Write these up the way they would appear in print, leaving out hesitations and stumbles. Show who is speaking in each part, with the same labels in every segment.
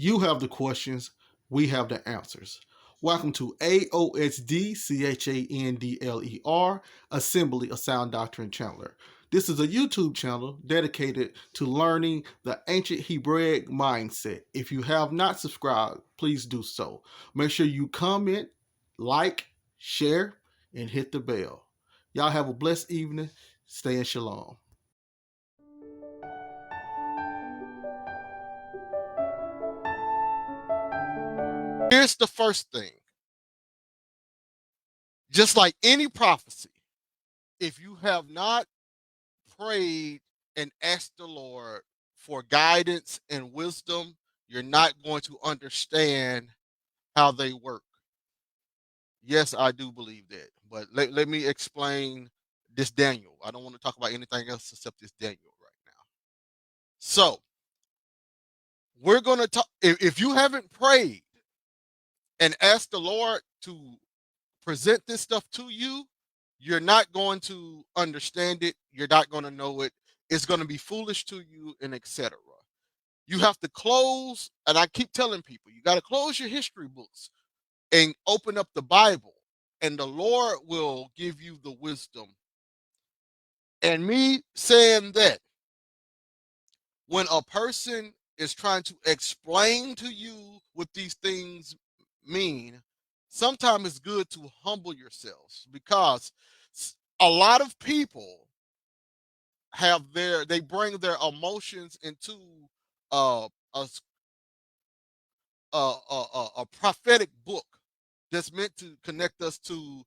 Speaker 1: You have the questions, we have the answers. Welcome to AOSDCHANDLER, Assembly of Sound Doctrine Chandler. This is a YouTube channel dedicated to learning the ancient Hebraic mindset. If you have not subscribed, please do so. Make sure you comment, like, share, and hit the bell. Y'all have a blessed evening. Stay in shalom.
Speaker 2: Here's the first thing. Just like any prophecy, if you have not prayed and asked the Lord for guidance and wisdom, you're not going to understand how they work. Yes, I do believe that. But let me explain this Daniel. I don't want to talk about anything else except this Daniel right now. So we're going to talk. If you haven't prayed and asked the Lord to present this stuff to you, you're not going to understand it. You're not going to know it. It's going to be foolish to you, and etc. You have to close, and I keep telling people, you got to close your history books and open up the Bible, and the Lord will give you the wisdom. And me saying that, when a person is trying to explain to you what these things mean, sometimes it's good to humble yourselves, because a lot of people they bring their emotions into uh, a a prophetic book that's meant to connect us to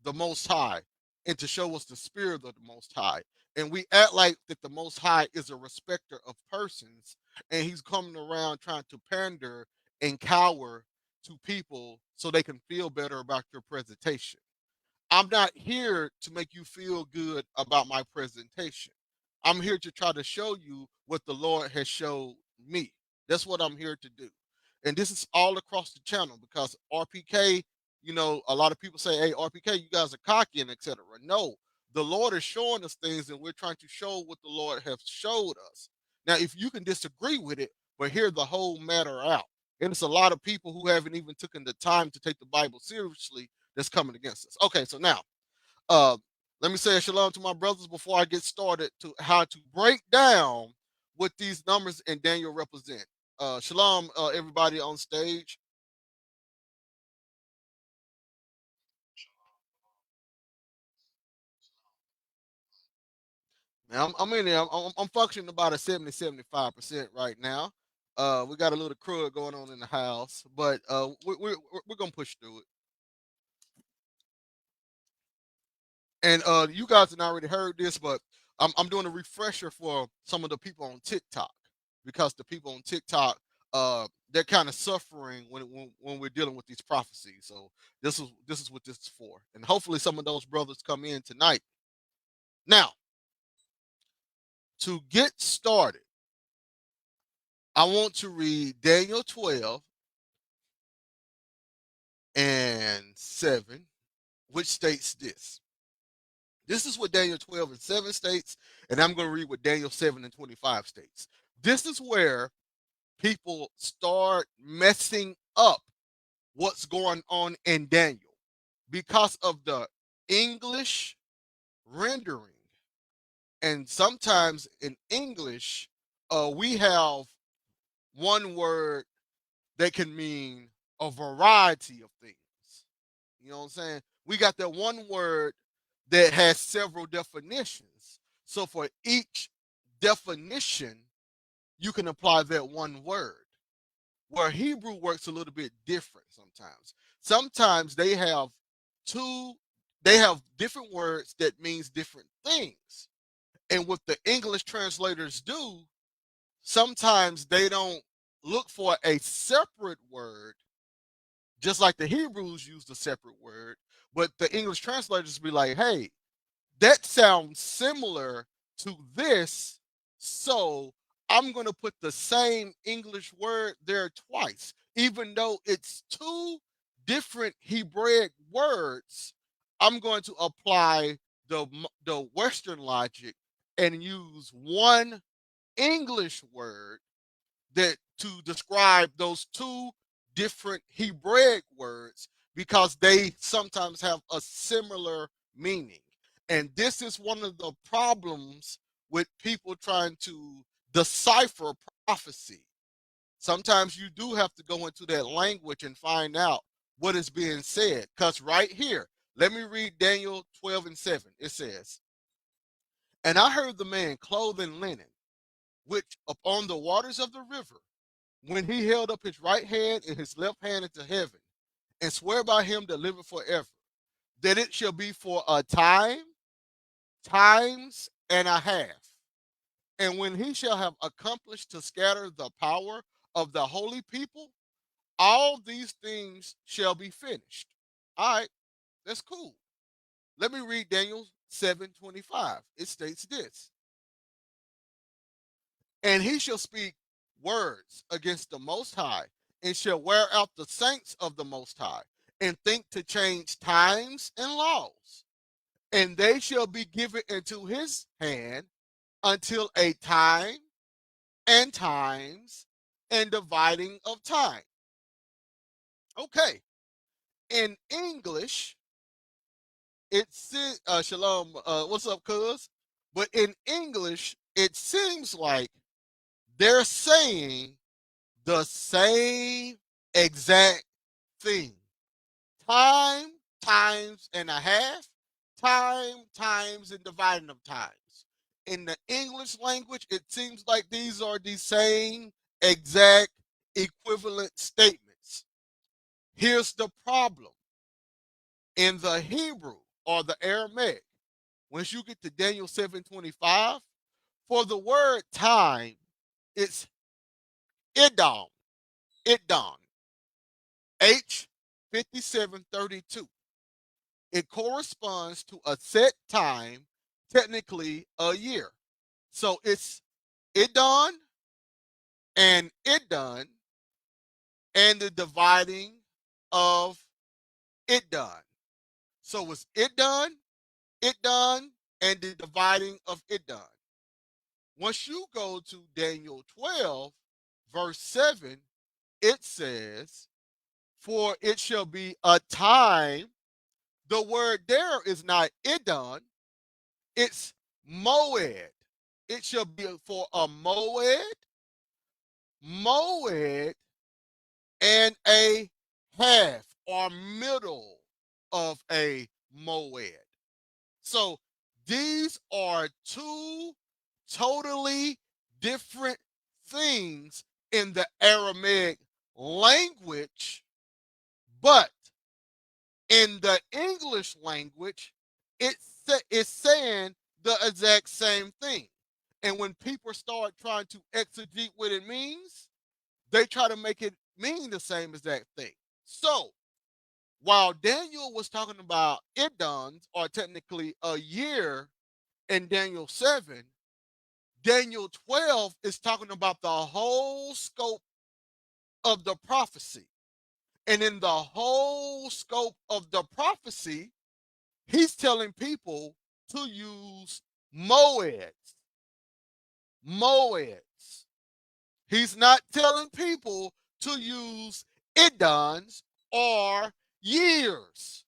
Speaker 2: the Most High and to show us the spirit of the Most High. And we act like that the Most High is a respecter of persons, and he's coming around trying to pander and cower to people so they can feel better about your presentation. I'm not here to make you feel good about my presentation. I'm here to try to show you what the Lord has showed me. That's what I'm here to do. And this is all across the channel, because RPK, a lot of people say, hey, RPK, you guys are cocky and etc. No, the Lord is showing us things, and we're trying to show what the Lord has showed us. Now, if you can disagree with it, but hear the whole matter out. And it's a lot of people who haven't even taken the time to take the Bible seriously that's coming against us. Okay, so now, uh, let me say a shalom to my brothers before I get started to how to break down what these numbers in Daniel represent. Shalom, everybody on stage. Man, I'm in there. I'm functioning about a 75% right now. We got a little crud going on in the house, but we're going to push through it. And you guys have already heard this, but I'm doing a refresher for some of the people on TikTok, because the people on TikTok, they're kind of suffering when we're dealing with these prophecies. So this is what this is for, and hopefully some of those brothers come in tonight. Now, to get started, I want to read Daniel 12 and 7, which states this. This is what Daniel 12 and 7 states, and I'm going to read what Daniel 7 and 25 states. This is where people start messing up what's going on in Daniel, because of the English rendering. And sometimes in English, we have one word that can mean a variety of things. You know what I'm saying? We got that one word that has several definitions. So for each definition, you can apply that one word. Where Hebrew works a little bit different sometimes. Sometimes two, they have different words that means different things. And what the English translators do, sometimes they don't look for a separate word, just like the Hebrews used a separate word, but the English translators be like, hey, that sounds similar to this, so I'm going to put the same English word there twice, even though it's two different Hebraic words. I'm going to apply the Western logic and use one English word that to describe those two different Hebraic words because they sometimes have a similar meaning. And this is one of the problems with people trying to decipher prophecy. Sometimes you do have to go into that language and find out what is being said. Because right here, let me read Daniel 12 and 7. It says, "And I heard the man clothed in linen, which upon the waters of the river, when he held up his right hand and his left hand into heaven, and swear by him that liveth forever, that it shall be for a time, times and a half. And when he shall have accomplished to scatter the power of the holy people, all these things shall be finished." All right, that's cool. Let me read Daniel 7:25. It states this: "And he shall speak words against the Most High, and shall wear out the saints of the Most High, and think to change times and laws. And they shall be given into his hand until a time and times and dividing of time." Okay. In English, it's shalom. What's up, cuz? But in English, it seems like they're saying the same exact thing. Time, times and a half, time, times and dividing of times. In the English language, it seems like these are the same exact equivalent statements. Here's the problem. In the Hebrew or the Aramaic, once you get to Daniel 7:25, for the word time, it's idon, idon, H 5732. It corresponds to a set time, technically a year. So it's idon and idon and the dividing of idon. So it's idon, idon, and the dividing of idon. Once you go to Daniel 12, verse 7, it says, "For it shall be a time." The word there is not idon, it's moed. It shall be for a moed, moed, and a half or middle of a moed. So these are two totally different things in the Aramaic language, but in the English language, it's saying the exact same thing. And when people start trying to exegete what it means, they try to make it mean the same exact thing. So while Daniel was talking about Idons, or technically a year in Daniel 7, Daniel 12 is talking about the whole scope of the prophecy. And in the whole scope of the prophecy, he's telling people to use moeds. Moeds. He's not telling people to use idons or years.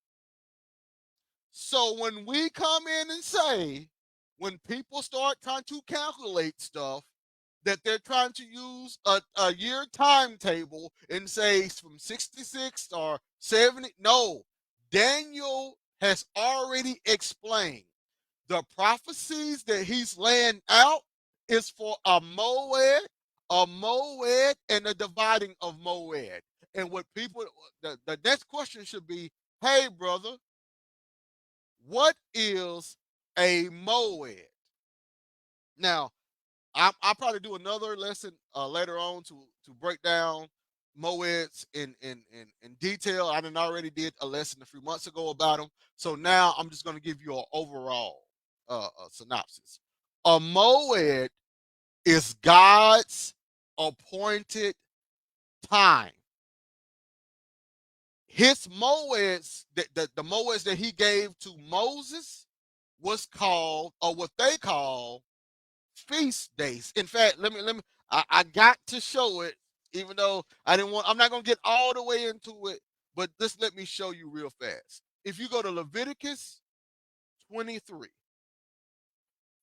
Speaker 2: So when we come in and say, when people start trying to calculate stuff, that they're trying to use a year timetable and say from 66 or 70, no, Daniel has already explained the prophecies that he's laying out is for a moed, and a dividing of moed. And what people, the next question should be, hey, brother, what is a moed? Now, I'll probably do another lesson later on to break down moeds in detail. I already did a lesson a few months ago about them. So now I'm just going to give you an overall synopsis. A moed is God's appointed time. His moeds, the moeds that he gave to Moses, was called, or what they call, feast days. In fact, let me I got to show it Even though I'm not gonna get all the way into it, but just let me show you real fast. If you go to Leviticus 23,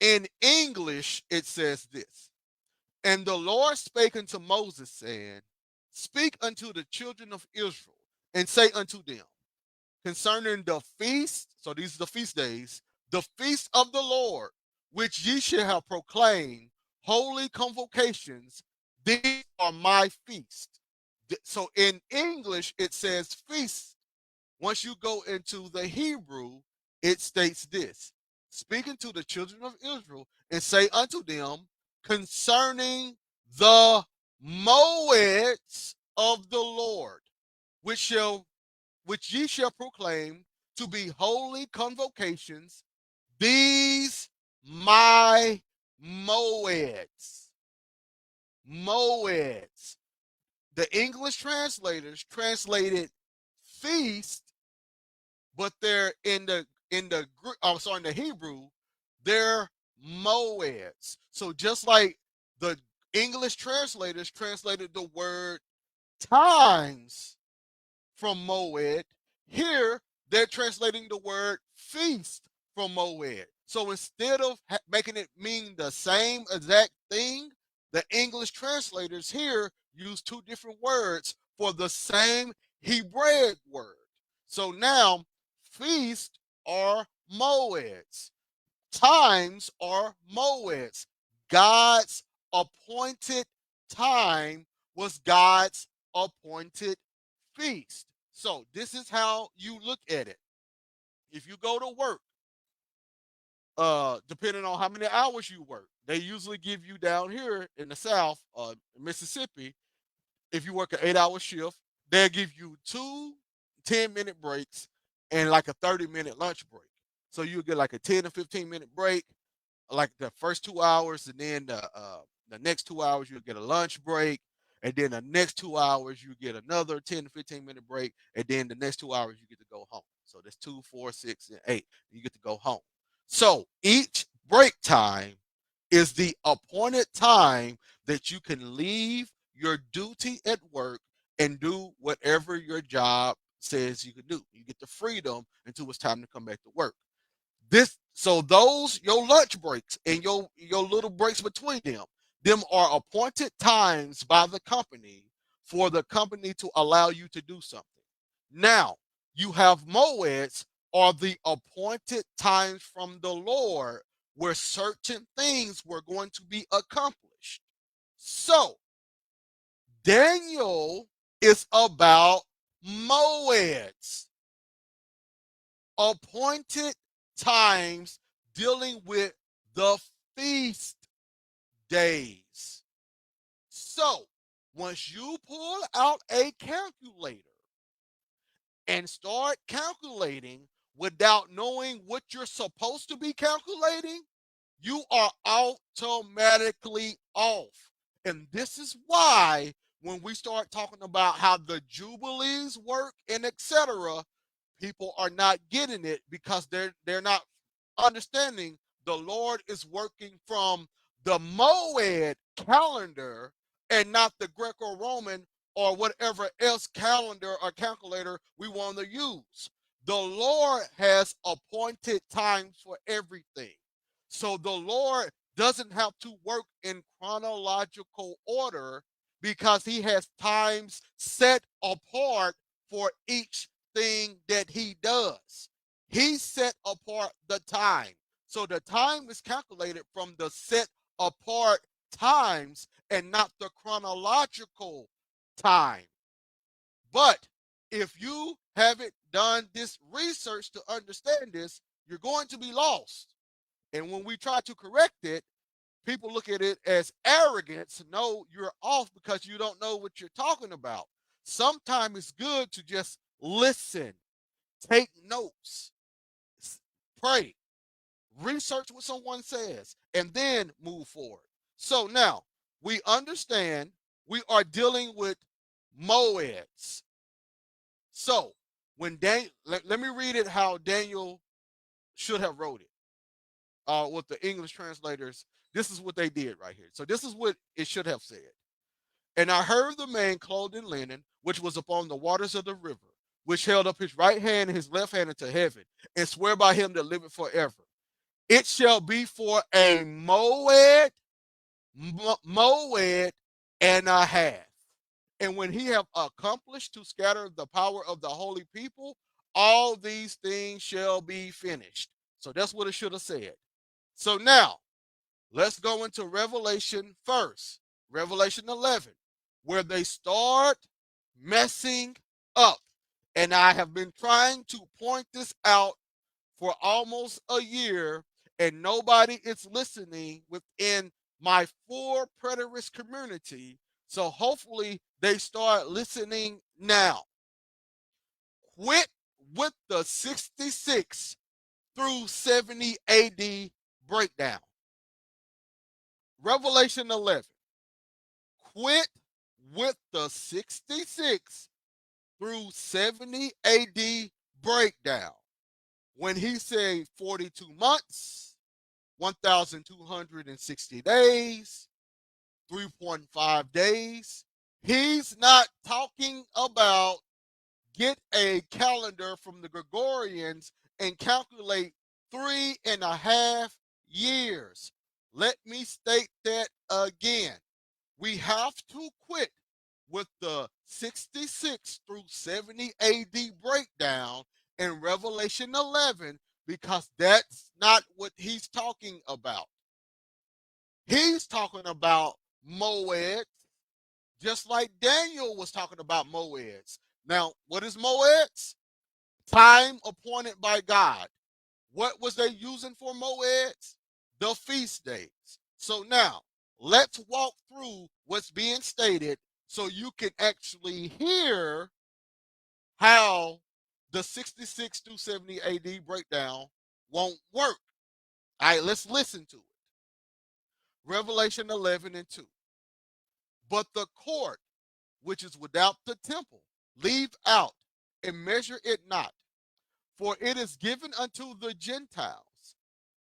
Speaker 2: in English, it says this. And the Lord spake unto Moses, saying, Speak unto the children of Israel, and say unto them, concerning the feast, so these are the feast days, the feast of the Lord, which ye shall have proclaimed, holy convocations, these are my feast. So in English, it says feast. Once you go into the Hebrew, it states this: speaking to the children of Israel, and say unto them concerning the Moeds of the Lord, which ye shall proclaim to be holy convocations, these my Moeds. Moeds. The English translators translated feast, but they're in the Hebrew, they're Moeds. So just like the English translators translated the word times from Moed, here they're translating the word feast from Moed. So instead of making it mean the same exact thing, the English translators here use two different words for the same Hebraic word. So now feast are Moeds, times are Moeds. God's appointed time was God's appointed feast. So this is how you look at it. If you go to work, depending on how many hours you work, they usually give you down here in the South, Mississippi, if you work an 8-hour shift, they'll give you two 10-minute breaks and like a 30-minute lunch break. So you'll get like a 10 to 15-minute break, like the first 2 hours, and then the next 2 hours you'll get a lunch break, and then the next 2 hours you get another 10 to 15-minute break, and then the next 2 hours you get to go home. So that's 2, 4, 6, and 8. You get to go home. So each break time is the appointed time that you can leave your duty at work and do whatever your job says you can do. You get the freedom until it's time to come back to work. Those your lunch breaks and your little breaks between them are appointed times by the company for the company to allow you to do something. Now you have Moeds, are the appointed times from the Lord where certain things were going to be accomplished. So Daniel is about Moeds, appointed times dealing with the feast days. So once you pull out a calculator and start calculating without knowing what you're supposed to be calculating, you are automatically off. And this is why when we start talking about how the jubilees work and etc., people are not getting it because they're not understanding the Lord is working from the Moed calendar and not the Greco-Roman or whatever else calendar or calculator we want to use. The Lord has appointed times for everything. So the Lord doesn't have to work in chronological order because he has times set apart for each thing that he does. He set apart the time. So the time is calculated from the set apart times and not the chronological time. But if you haven't done this research to understand this, you're going to be lost. And when we try to correct it, people look at it as arrogance. No, you're off because you don't know what you're talking about. Sometimes it's good to just listen, take notes, pray, research what someone says, and then move forward. So now we understand we are dealing with Moeds. So when let me read it how Daniel should have wrote it. With the English translators, this is what they did right here. So this is what it should have said. And I heard the man clothed in linen, which was upon the waters of the river, which held up his right hand and his left hand into heaven, and swear by him that liveth forever. It shall be for a moed and a half. And when he have accomplished to scatter the power of the holy people, all these things shall be finished. So that's what it should have said. So now let's go into Revelation first, Revelation 11, where they start messing up. And I have been trying to point this out for almost a year, and nobody is listening within my four preterist community. So hopefully they start listening now. Quit with the 66 through 70 AD breakdown. Revelation 11. Quit with the 66 through 70 AD breakdown. When he said 42 months, 1,260 days, 3.5 days, he's not talking about get a calendar from the Gregorians and calculate 3.5 years. Let me state that again. We have to quit with the 66 through 70 AD breakdown in Revelation 11 because that's not what he's talking about. He's talking about Moeds, just like Daniel was talking about Moeds. Now, what is Moeds? Time appointed by God. What was they using for Moeds? The feast days. So now, let's walk through what's being stated so you can actually hear how the 66 through 70 AD breakdown won't work. All right, let's listen to it. Revelation 11 and 2. But the court which is without the temple leave out and measure it not, for it is given unto the Gentiles,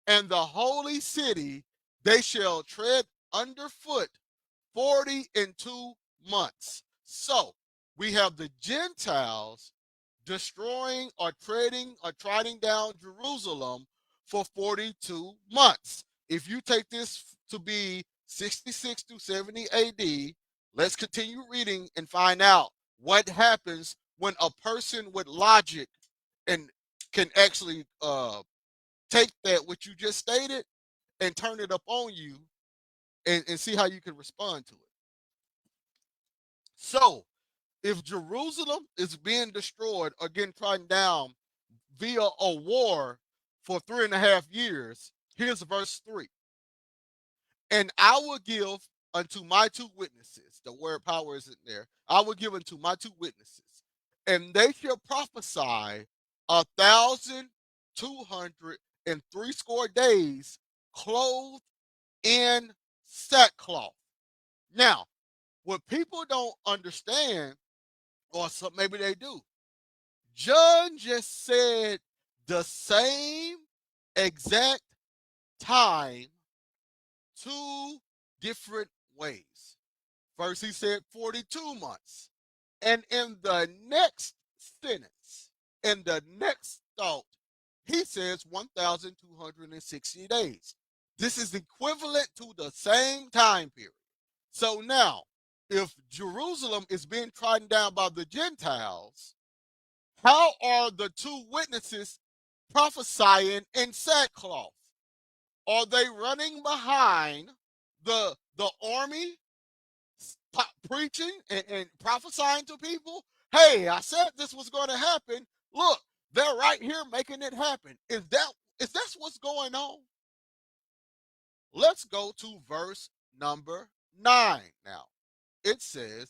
Speaker 2: and the holy city they shall tread underfoot 42 months. So we have the Gentiles destroying or treading down Jerusalem for 42 months. If you take this to be 66 to 70 AD, let's continue reading and find out what happens when a person with logic and can actually take that what you just stated and turn it up on you and see how you can respond to it. So if Jerusalem is being destroyed or getting trodden down via a war for 3.5 years, here's verse 3. And I will give unto my two witnesses, the word power isn't there. I will give unto my two witnesses, and they shall prophesy 1,260 days, clothed in sackcloth. Now, what people don't understand, or some, maybe they do, John just said the same exact time two different ways. First, he said 42 months. And in the next sentence, in the next thought, he says 1,260 days. This is equivalent to the same time period. So now, if Jerusalem is being trodden down by the Gentiles, how are the two witnesses prophesying in sackcloth? Are they running behind the army preaching and prophesying to people? Hey, I said this was going to happen. Look, they're right here making it happen. Is that what's going on? Let's go to verse number 9 now. It says,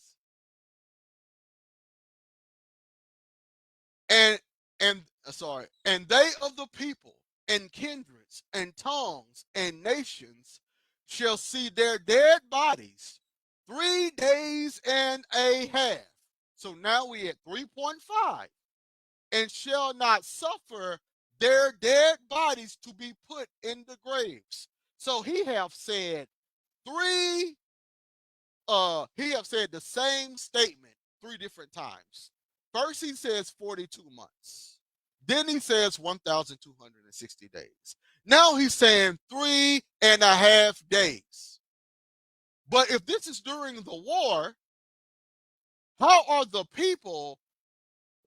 Speaker 2: and and they of the people and kindreds and tongues and nations shall see their dead bodies 3 days and a half. So now we at 3.5, and shall not suffer their dead bodies to be put in the graves. So he have said 3 he have said the same statement 3 different times. First he says 42 months. Then he says 1,260 days. Now he's saying 3.5 days. But if this is during the war, how are the people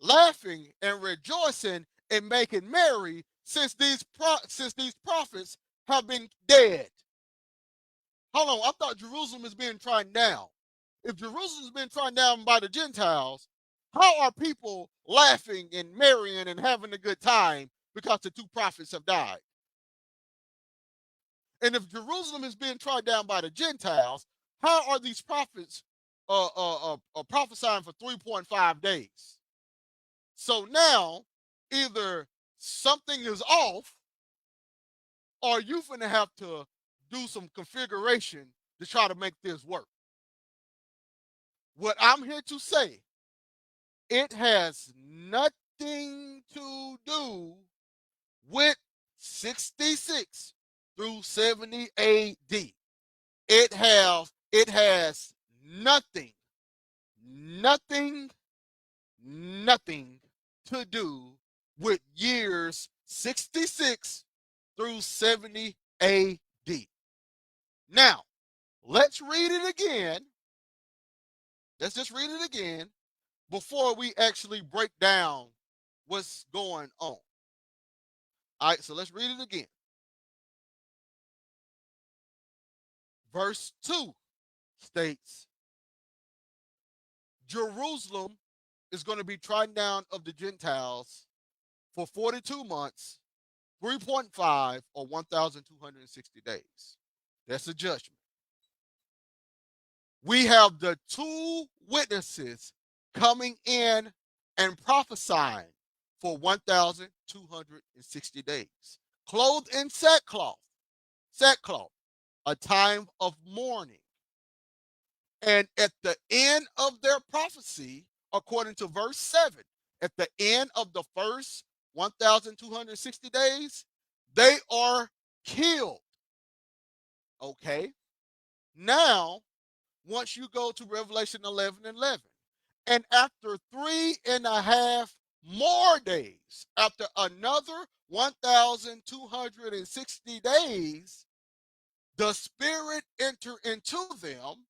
Speaker 2: laughing and rejoicing and making merry since these prophets have been dead? Hold on, I thought Jerusalem is being trodden down. If Jerusalem is being trodden down by the Gentiles, how are people laughing and marrying and having a good time because the 2 prophets have died? And if Jerusalem is being trodden down by the Gentiles, how are these prophets prophesying for 3.5 days? So now, either something is off, or you're gonna have to do some configuration to try to make this work. What I'm here to say, it has nothing to do with 66 through 70 AD. It has nothing to do with years 66 through 70 AD. Now, let's read it again. Let's just read it again before we actually break down what's going on. All right, so let's read it again. Verse 2 states, Jerusalem is going to be trodden down of the Gentiles for 42 months, 3.5 or 1,260 days. That's a judgment. We have the 2 witnesses coming in and prophesying for 1,260 days, clothed in sackcloth, a time of mourning. And at the end of their prophecy, according to verse 7, at the end of the first 1,260 days, they are killed. Okay? Now, once you go to Revelation 11:11, and after 3.5 more days, after another 1,260 days, the Spirit enter into them.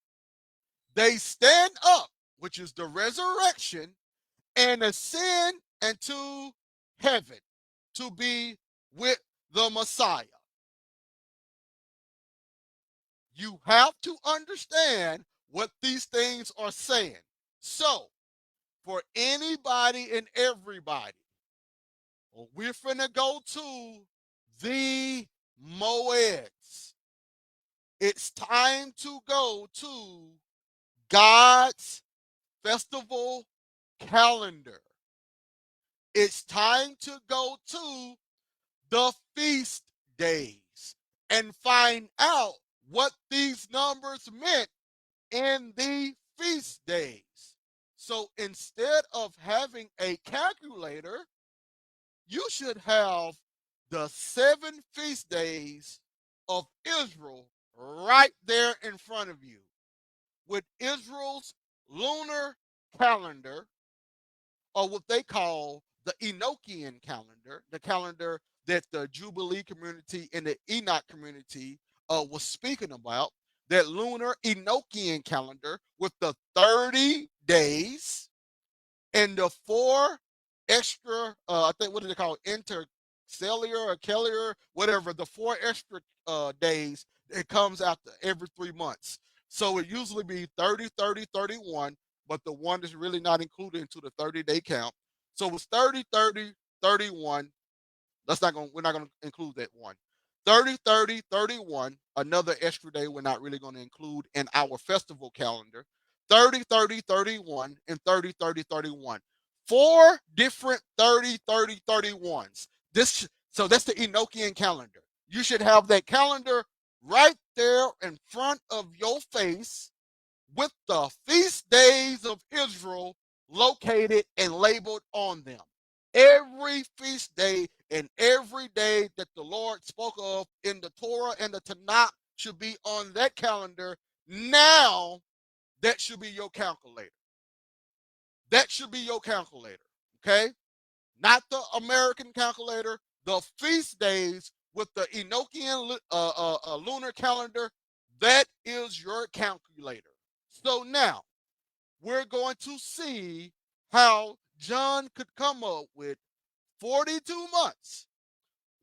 Speaker 2: They stand up, which is the resurrection, and ascend into heaven to be with the Messiah. You have to understand what these things are saying. So, for anybody and everybody, we're finna go to the Moeds. It's time to go to God's festival calendar. It's time to go to the feast days and find out what these numbers meant in the feast days. So instead of having a calculator, you should have the 7 feast days of Israel right there in front of you, with Israel's lunar calendar, or what they call the Enochian calendar, the calendar that the Jubilee community and the Enoch community was speaking about, that lunar Enochian calendar with the 30 days and the 4 extra, I think, what do they call it? Intercellular or cellular, whatever, the 4 extra days, it comes out every 3 months. So it usually be 30, 30, 31, but the one is really not included into the 30-day count. So it's 30, 30, 31. We're not gonna include that one. 30, 30, 31, another extra day we're not really going to include in our festival calendar. 30, 30, 31, and 30, 30, 31. 4 different 30, 30, 31s. So that's the Enochian calendar. You should have that calendar right there in front of your face with the feast days of Israel located and labeled on them. Every feast day and every day that the Lord spoke of in the Torah and the Tanakh should be on that calendar now, that should be your calculator. That should be your calculator, okay? Not the American calculator, the feast days with the Enochian lunar calendar. That is your calculator. So now we're going to see how John could come up with 42 months,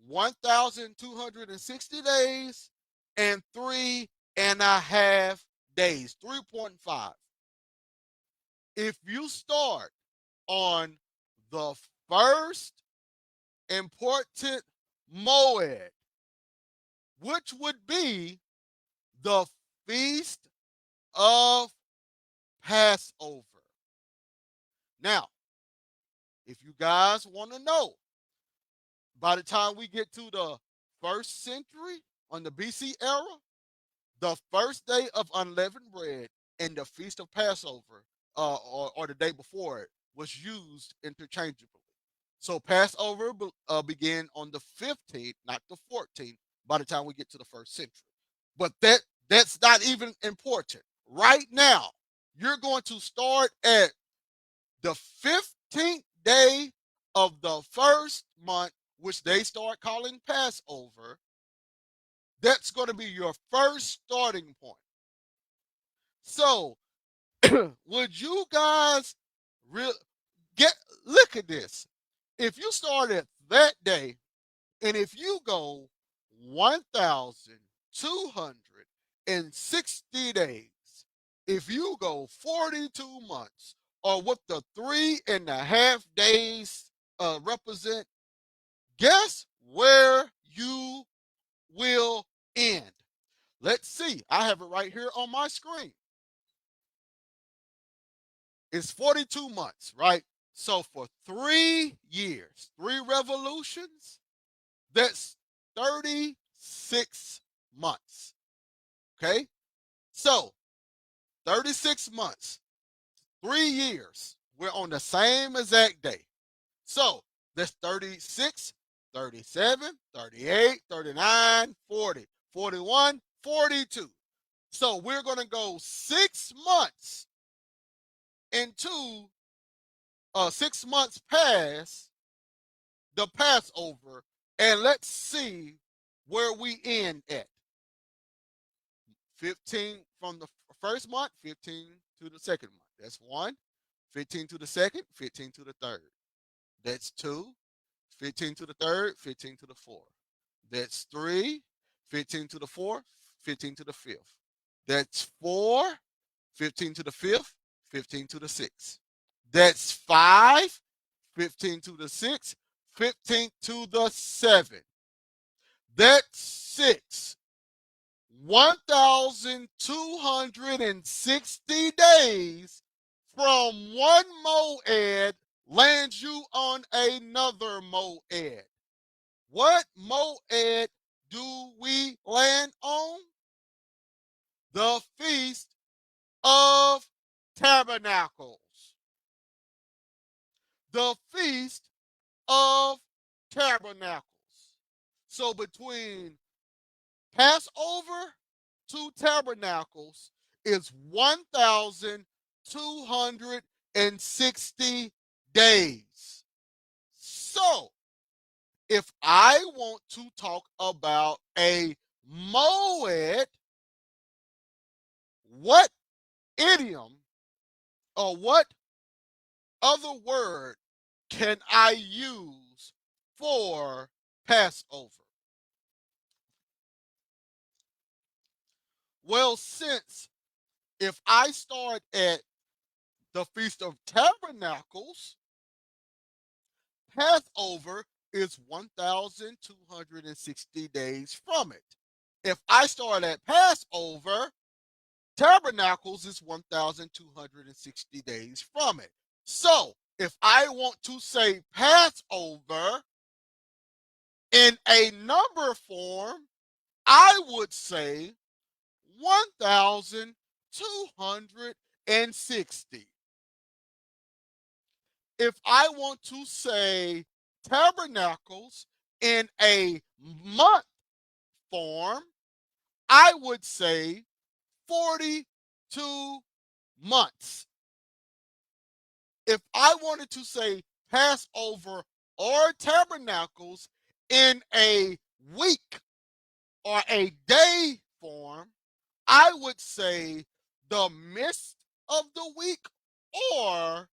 Speaker 2: 1,260 days, and 3.5 days, 3.5. If you start on the first important Moed, which would be the Feast of Passover. Now, if you guys want to know, by the time we get to the first century on the BC era, the first day of unleavened bread and the Feast of Passover, or the day before it, was used interchangeably. So Passover began on the 15th, not the 14th, by the time we get to the first century. But that's not even important. Right now, you're going to start at the 15th day of the first month, which they start calling Passover. That's going to be your first starting point. So, would you guys get look at this? If you start at that day, and if you go 1,260 days, if you go 42 months, or what the 3.5 days represent, guess where you will end? Let's see. I have it right here on my screen. It's 42 months, right? So for 3 years, 3 revolutions, that's 36 months. Okay? So 36 months, 3 years. We're on the same exact day. So that's 36, 37, 38, 39, 40, 41, 42. So we're going to go 6 months into 6 months past the Passover, and let's see where we end at. 15 from the first month, 15 to the second month. That's 1. 15 to the second, 15 to the third. That's 2. 15 to the third, 15 to the fourth. That's 3. 15 to the fourth, 15 to the fifth. That's 4. 15 to the fifth, 15 to the sixth. That's 5. 15 to the sixth, 15 to the seventh. That's 6. 1,260 days from one Moed lands you on another Moed. What Moed do we land on? The Feast of Tabernacles. The Feast of Tabernacles. So between Passover to Tabernacles is 1,260 days. So, if I want to talk about a Moed, what idiom or what other word can I use for Passover? Well, since if I start at the Feast of Tabernacles, Passover is 1,260 days from it. If I start at Passover, Tabernacles is 1,260 days from it. So if I want to say Passover in a number form, I would say 1,260. If I want to say Tabernacles in a month form, I would say 42 months. If I wanted to say Passover or Tabernacles in a week or a day form, I would say the midst of the week or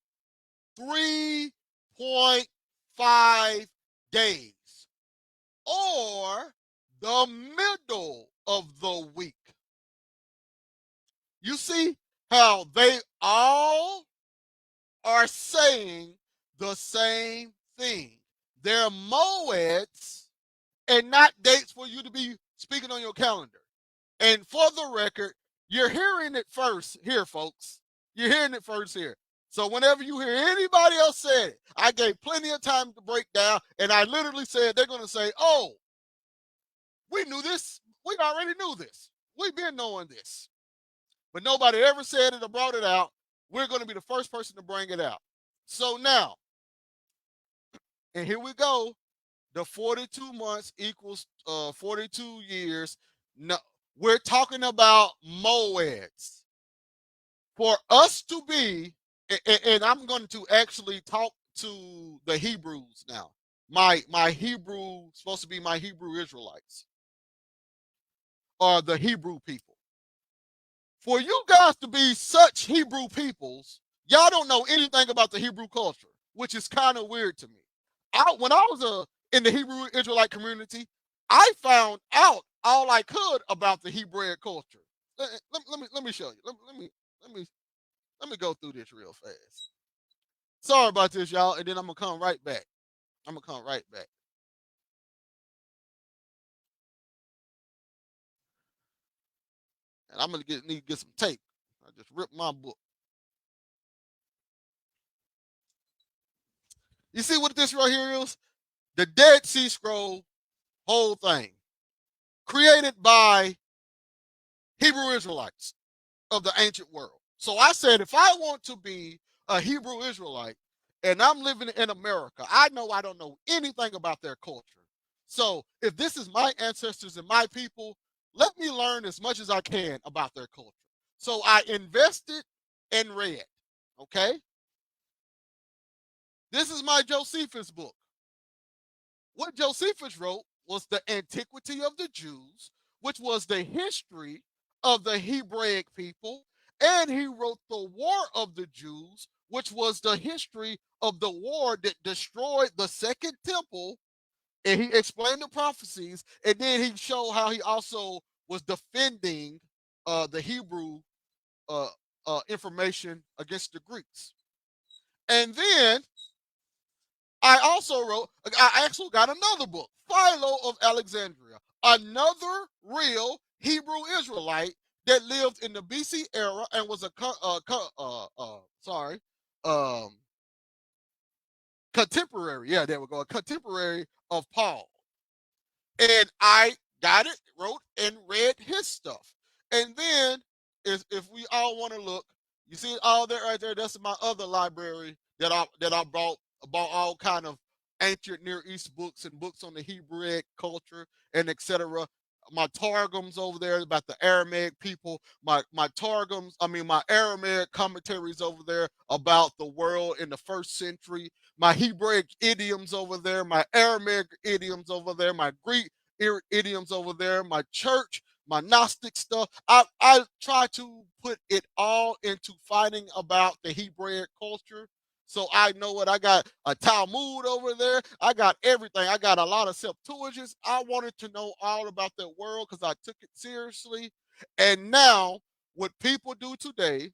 Speaker 2: 3.5 days or the middle of the week. You see how they all are saying the same thing. They're moeds and not dates for you to be speaking on your calendar. And for the record, you're hearing it first here, folks. You're hearing it first here. So whenever you hear anybody else say it, I gave plenty of time to break down, and I literally said they're going to say, oh, we knew this. We already knew this. We've been knowing this. But nobody ever said it or brought it out. We're going to be the first person to bring it out. So now, and here we go. The 42 months equals 42 years. No, we're talking about moeds. For us to be, and I'm going to actually talk to the Hebrews now. My Hebrew, supposed to be my Hebrew Israelites, or the Hebrew people. For you guys to be such Hebrew peoples, y'all don't know anything about the Hebrew culture, which is kind of weird to me. When I was in the Hebrew Israelite community, I found out all I could about the Hebraic culture. Let me show you. Let me go through this real fast. Sorry about this, y'all, and then I'm gonna come right back. I'm gonna come right back. And I'm gonna need to get some tape. I just ripped my book. You see what this right here is? The Dead Sea Scroll, whole thing, created by Hebrew Israelites of the ancient world. So I said, if I want to be a Hebrew Israelite and I'm living in America, I know I don't know anything about their culture. So if this is my ancestors and my people, let me learn as much as I can about their culture. So I invested and read. Okay. This is my Josephus book. What Josephus wrote was the Antiquity of the Jews, which was the history of the Hebraic people, and he wrote the War of the Jews, which was the history of the war that destroyed the Second Temple, and he explained the prophecies, and then he showed how he also was defending the Hebrew uh, information against the Greeks. And then I also wrote, I actually got another book, Philo of Alexandria, another real Hebrew Israelite that lived in the BC era and was a contemporary. Yeah, there we go, a contemporary of Paul. And I got it, wrote and read his stuff. And then, if we all want to look, you see all that right there. That's my other library that I bought all kind of ancient Near East books and books on the Hebraic culture and etc. My targums over there about the Aramaic people. My targums, I mean my Aramaic commentaries over there about the world in the first century. My Hebraic idioms over there, my Aramaic idioms over there, my Greek idioms over there, my church, my Gnostic stuff. I try to put it all into finding about the Hebraic culture. So I know what I got, a Talmud over there. I got everything. I got a lot of Septuagints. I wanted to know all about that world because I took it seriously. And now, what people do today,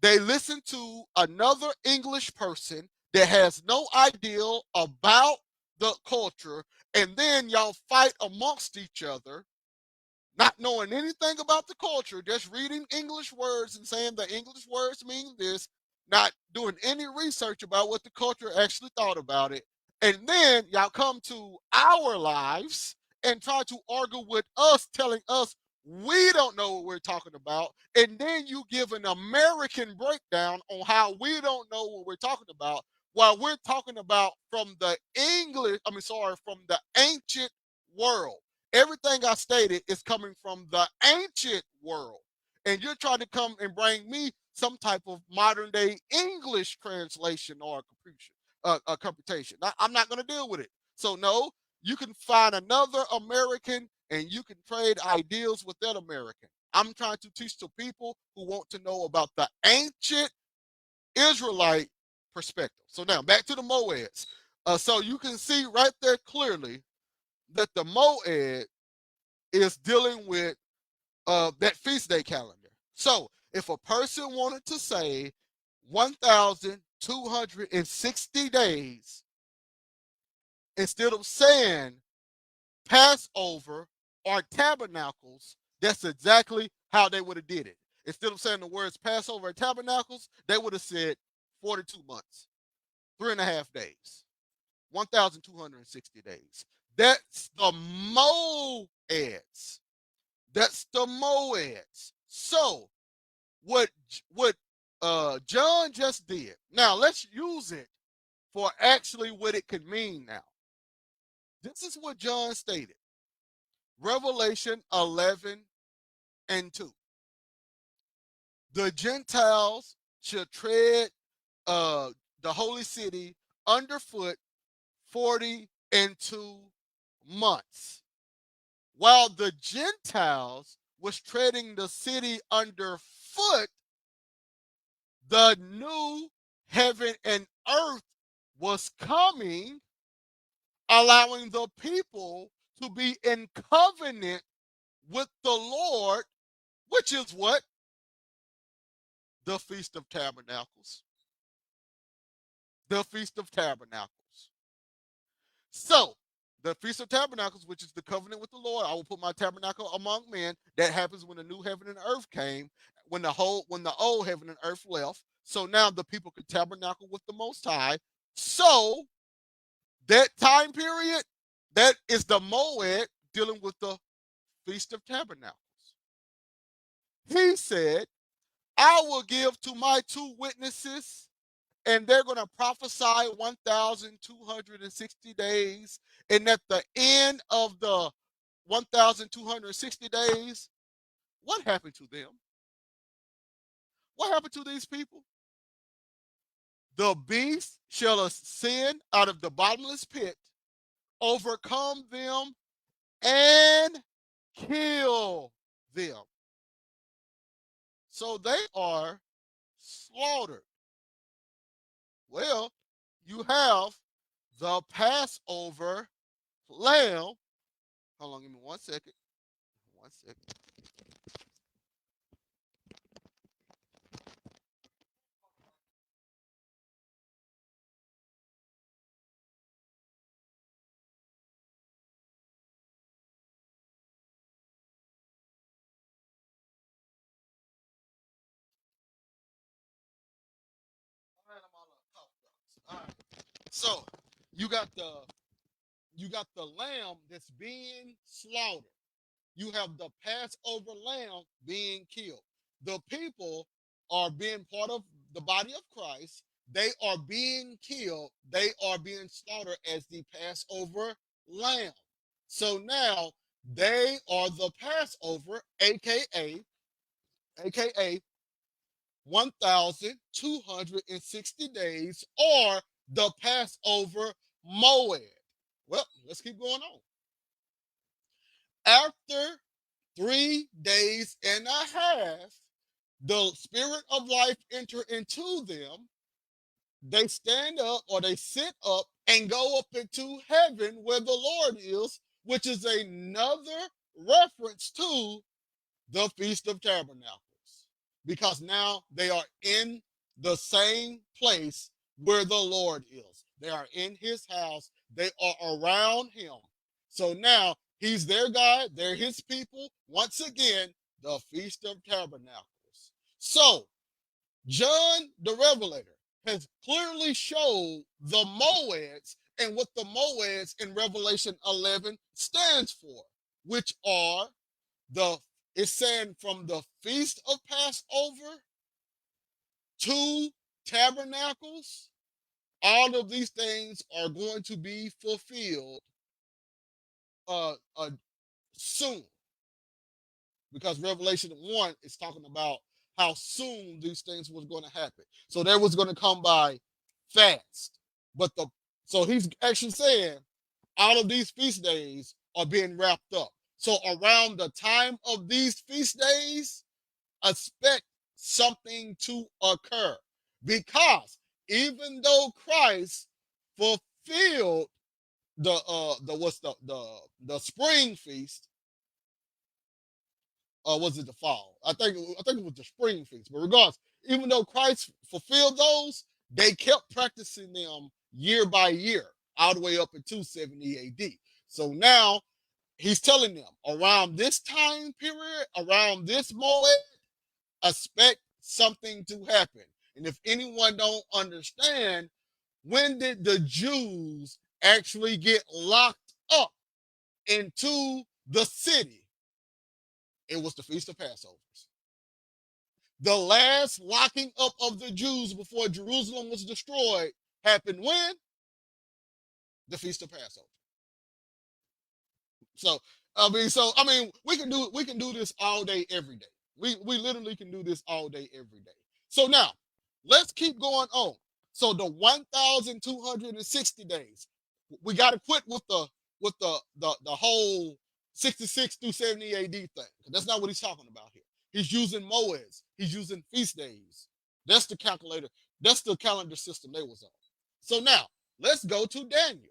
Speaker 2: they listen to another English person that has no idea about the culture, and then y'all fight amongst each other, not knowing anything about the culture, just reading English words and saying the English words mean this, not doing any research about what the culture actually thought about it. And then y'all come to our lives and try to argue with us, telling us we don't know what we're talking about. And then you give an American breakdown on how we don't know what we're talking about, while we're talking about from the from the ancient world. Everything I stated is coming from the ancient world. And you're trying to come and bring me some type of modern day English translation or a computation. I'm not going to deal with it. So no, you can find another American and you can trade ideals with that American. I'm trying to teach the people who want to know about the ancient Israelite perspective. So now back to the Moeds. So you can see right there clearly that the Moed is dealing with that feast day calendar. So if a person wanted to say 1,260 days instead of saying Passover or tabernacles, that's exactly how they would have did it. Instead of saying the words Passover and tabernacles, they would have said 42 months, 3.5 days, 1,260 days. That's the Moeds. That's the Moeds. So what John just did. Now let's use it for actually what it could mean now. This is what John stated. Revelation 11 and 2. The Gentiles shall tread the holy city underfoot 42 months. While the Gentiles was treading the city underfoot, the new heaven and earth was coming, allowing the people to be in covenant with the Lord, which is what? The Feast of Tabernacles. The Feast of Tabernacles. So, the Feast of Tabernacles, which is the covenant with the Lord, I will put my tabernacle among men. That happens when the new heaven and earth came, when the old heaven and earth left. So now the people could tabernacle with the Most High. So that time period, that is the Moed dealing with the Feast of Tabernacles. He said, I will give to my two witnesses, and they're going to prophesy 1,260 days. And at the end of the 1,260 days, what happened to them? What happened to these people? The beast shall ascend out of the bottomless pit, overcome them, and kill them. So they are slaughtered. Well, you have the Passover lamb. Hold on, give me 1 second. 1 second. All right. So you got the lamb that's being slaughtered. You have the Passover lamb being killed. The people are being part of the body of Christ. They are being killed. They are being slaughtered as the Passover lamb. So now they are the Passover, aka 1,260 days, or the Passover Moed. Well, let's keep going on. After 3 days and a half, the spirit of life enter into them. They stand up or they sit up and go up into heaven where the Lord is, which is another reference to the Feast of Tabernacles. Because now they are in the same place where the Lord is. They are in his house. They are around him. So now he's their God. They're his people. Once again, the Feast of Tabernacles. So John the Revelator has clearly showed the Moeds and what the Moeds in Revelation 11 stands for, which are the it's saying from the Feast of Passover to tabernacles, all of these things are going to be fulfilled uh, uh, soon. Because Revelation 1 is talking about how soon these things was going to happen. So there was going to come by fast. But the so he's actually saying all of these feast days are being wrapped up. So around the time of these feast days, expect something to occur. Because even though Christ fulfilled the spring feast, or was it the fall? I think it was the spring feast. But regardless, even though Christ fulfilled those, they kept practicing them year by year, all the way up into 70 AD. So now he's telling them around this time period, around this moment, expect something to happen. And if anyone don't understand, when did the Jews actually get locked up into the city? It was the Feast of Passovers. The last locking up of the Jews before Jerusalem was destroyed happened when? The Feast of Passover. So we can do this all day, every day. We literally can do this all day, every day. So now let's keep going on. So the 1,260 days, we got to quit with the whole 66 through 70 AD thing. That's not what he's talking about here. He's using Moeds. He's using feast days. That's the calculator. That's the calendar system they was on. So now let's go to Daniel.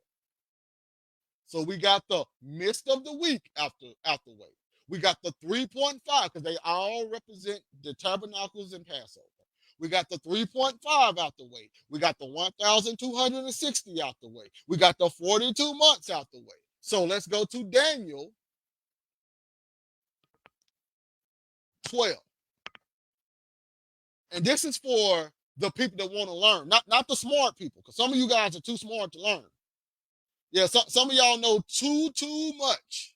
Speaker 2: So we got the midst of the week out the way. We got the 3.5 because they all represent the tabernacles and Passover. We got the 3.5 out the way. We got the 1,260 out the way. We got the 42 months out the way. So let's go to Daniel 12. And this is for the people that want to learn, not the smart people, because some of you guys are too smart to learn. Yeah, some of y'all know too much,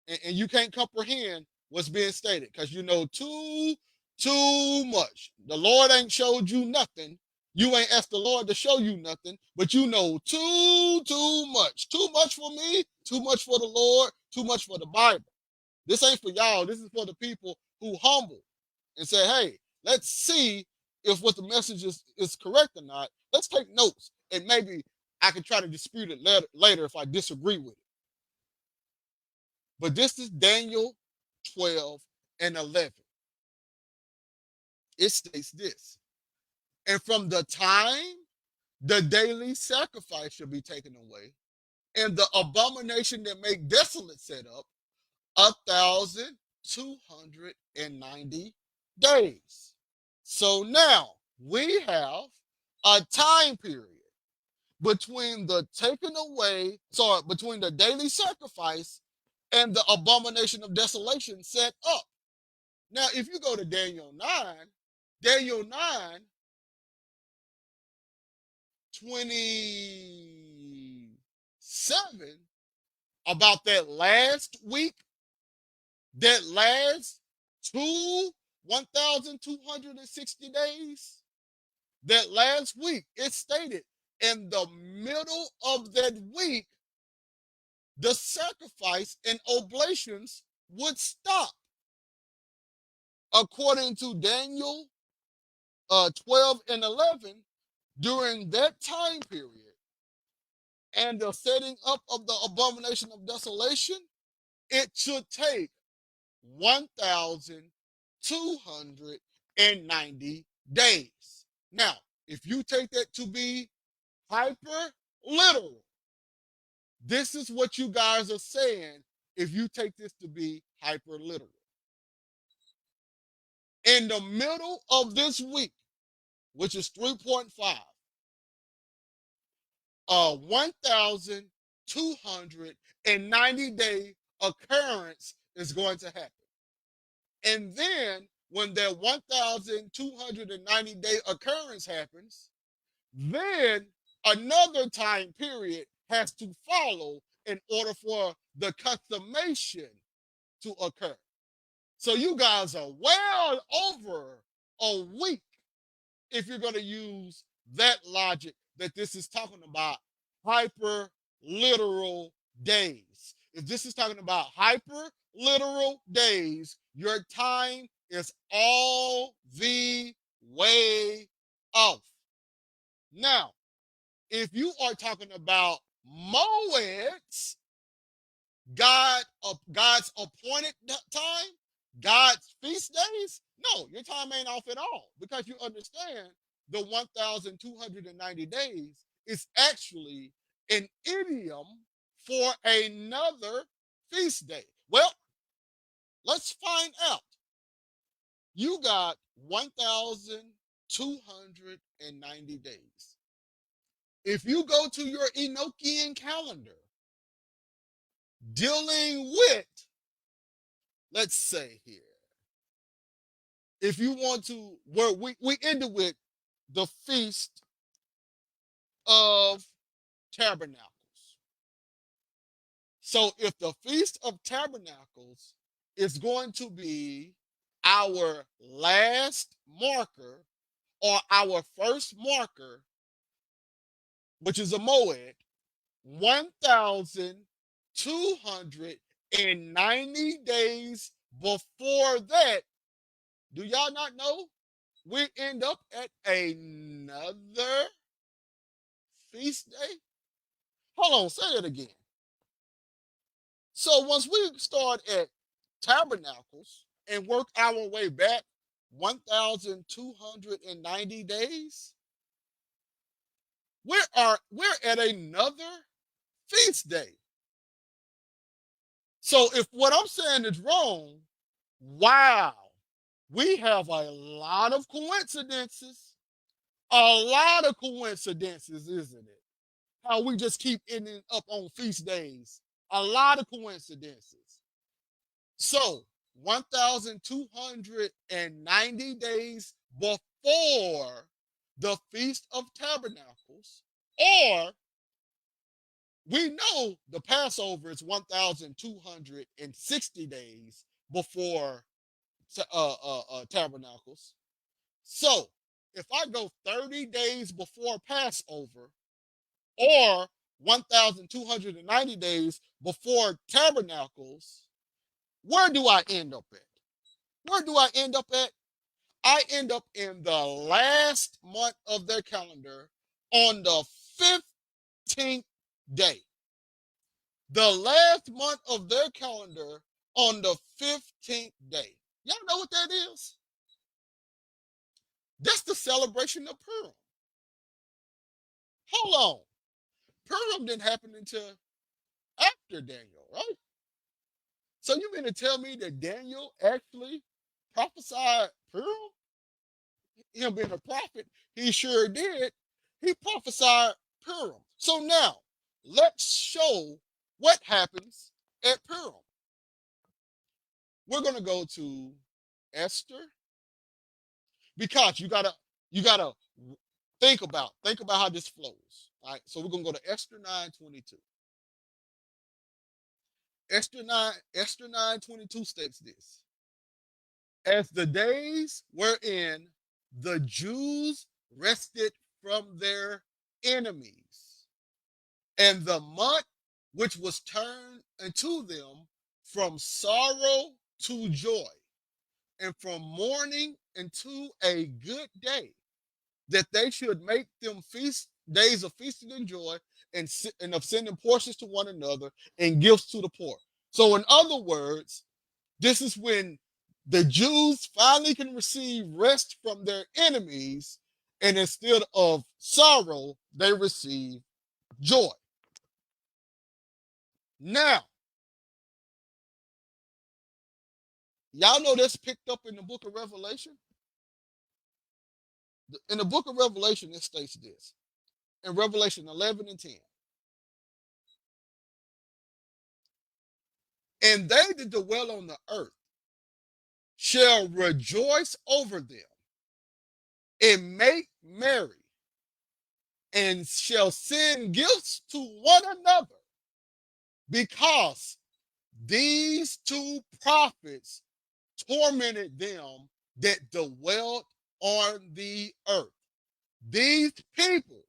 Speaker 2: and you can't comprehend what's being stated because you know too much. The Lord ain't showed you nothing. You ain't asked the Lord to show you nothing, but you know too much. Too much for me, too much for the Lord, too much for the Bible. This ain't for y'all. This is for the people who humble and say, hey, let's see if what the message is correct or not. Let's take notes, and maybe I can try to dispute it later if I disagree with it. But this is Daniel 12 and 11. It states this. And from the time the daily sacrifice shall be taken away, and the abomination that make desolate set up, 1,290 days. So now we have a time period between the between the daily sacrifice and the abomination of desolation set up. Now, if you go to Daniel 9, 27, about that last week, that last 1,260 days, that last week, it stated in the middle of that week, the sacrifice and oblations would stop. According to Daniel 12 and 11, during that time period and the setting up of the abomination of desolation, it should take 1,290 days. Now, if you take that to be hyper literal, this is what you guys are saying if you take this to be hyper literal. In the middle of this week, which is 3.5, a 1,290 day occurrence is going to happen. And then when that 1,290 day occurrence happens, then another time period has to follow in order for the consummation to occur. So you guys are well over a week if you're going to use that logic that this is talking about hyper literal days. If this is talking about hyper literal days, your time is all the way off. Now, if you are talking about Moeds, God's appointed time, God's feast days, no, your time ain't off at all because you understand the 1,290 days is actually an idiom for another feast day. Well, let's find out. You got 1,290 days. If you go to your Enochian calendar, dealing with, let's say here, if you want to, where we ended with the Feast of Tabernacles. So if the Feast of Tabernacles is going to be our last marker or our first marker, which is a Moed, 1,290 days before that, do y'all not know? We end up at another feast day. Hold on, say it again. So once we start at Tabernacles and work our way back 1,290 days, we're at another feast day. So if what I'm saying is wrong, wow, we have a lot of coincidences. A lot of coincidences, isn't it? How we just keep ending up on feast days. A lot of coincidences. So 1,290 days before the Feast of Tabernacles, or we know the Passover is 1,260 days before Tabernacles. So if I go 30 days before Passover or 1,290 days before Tabernacles, where do I end up at? Where do I end up at? I end up in the last month of their calendar on the 15th day. The last month of their calendar on the 15th day. Y'all know what that is? That's the celebration of Purim. Hold on. Purim didn't happen until after Daniel, right? So you mean to tell me that Daniel actually prophesied Purim? Him being a prophet, he sure did. He prophesied Purim. So now, let's show what happens at Purim. We're gonna go to Esther because you gotta think about how this flows. All right, so we're gonna go to Esther 9:22. Esther 9:22 states this: as the days wherein the Jews rested from their enemies, and the month which was turned unto them from sorrow to joy, and from mourning into a good day, that they should make them feast days of feasting and joy, and of sending portions to one another and gifts to the poor. So, in other words, this is when the Jews finally can receive rest from their enemies, and instead of sorrow, they receive joy. Now, y'all know that's picked up in the book of Revelation. In the book of Revelation, it states this in Revelation 11 and 10. And they that dwell on the earth shall rejoice over them and make merry, and shall send gifts to one another, because these two prophets tormented them that dwelt on the earth. These people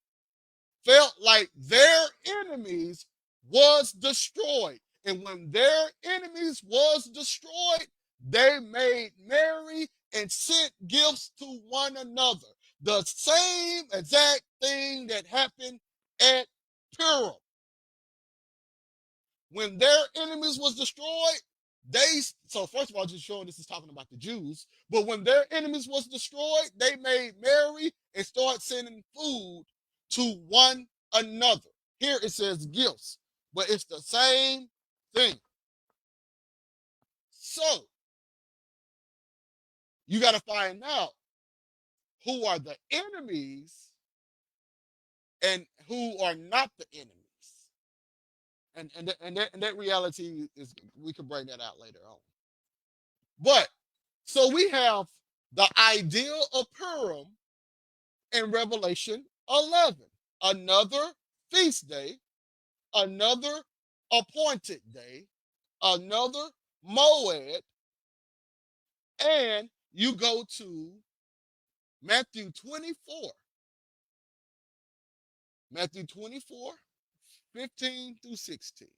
Speaker 2: felt like their enemies was destroyed. And when their enemies was destroyed, They made merry and sent gifts to one another. The same exact thing that happened at Purim. When their enemies was destroyed, so first of all, just showing this is talking about the Jews, but when their enemies was destroyed, they made merry and started sending food to one another. Here it says gifts, but it's the same thing. So you got to find out who are the enemies and who are not the enemies. And that reality is, we can bring that out later on. But so we have the idea of Purim in Revelation 11, another feast day, another appointed day, another Moed, and you go to Matthew 24. Matthew 24, 15 through 16.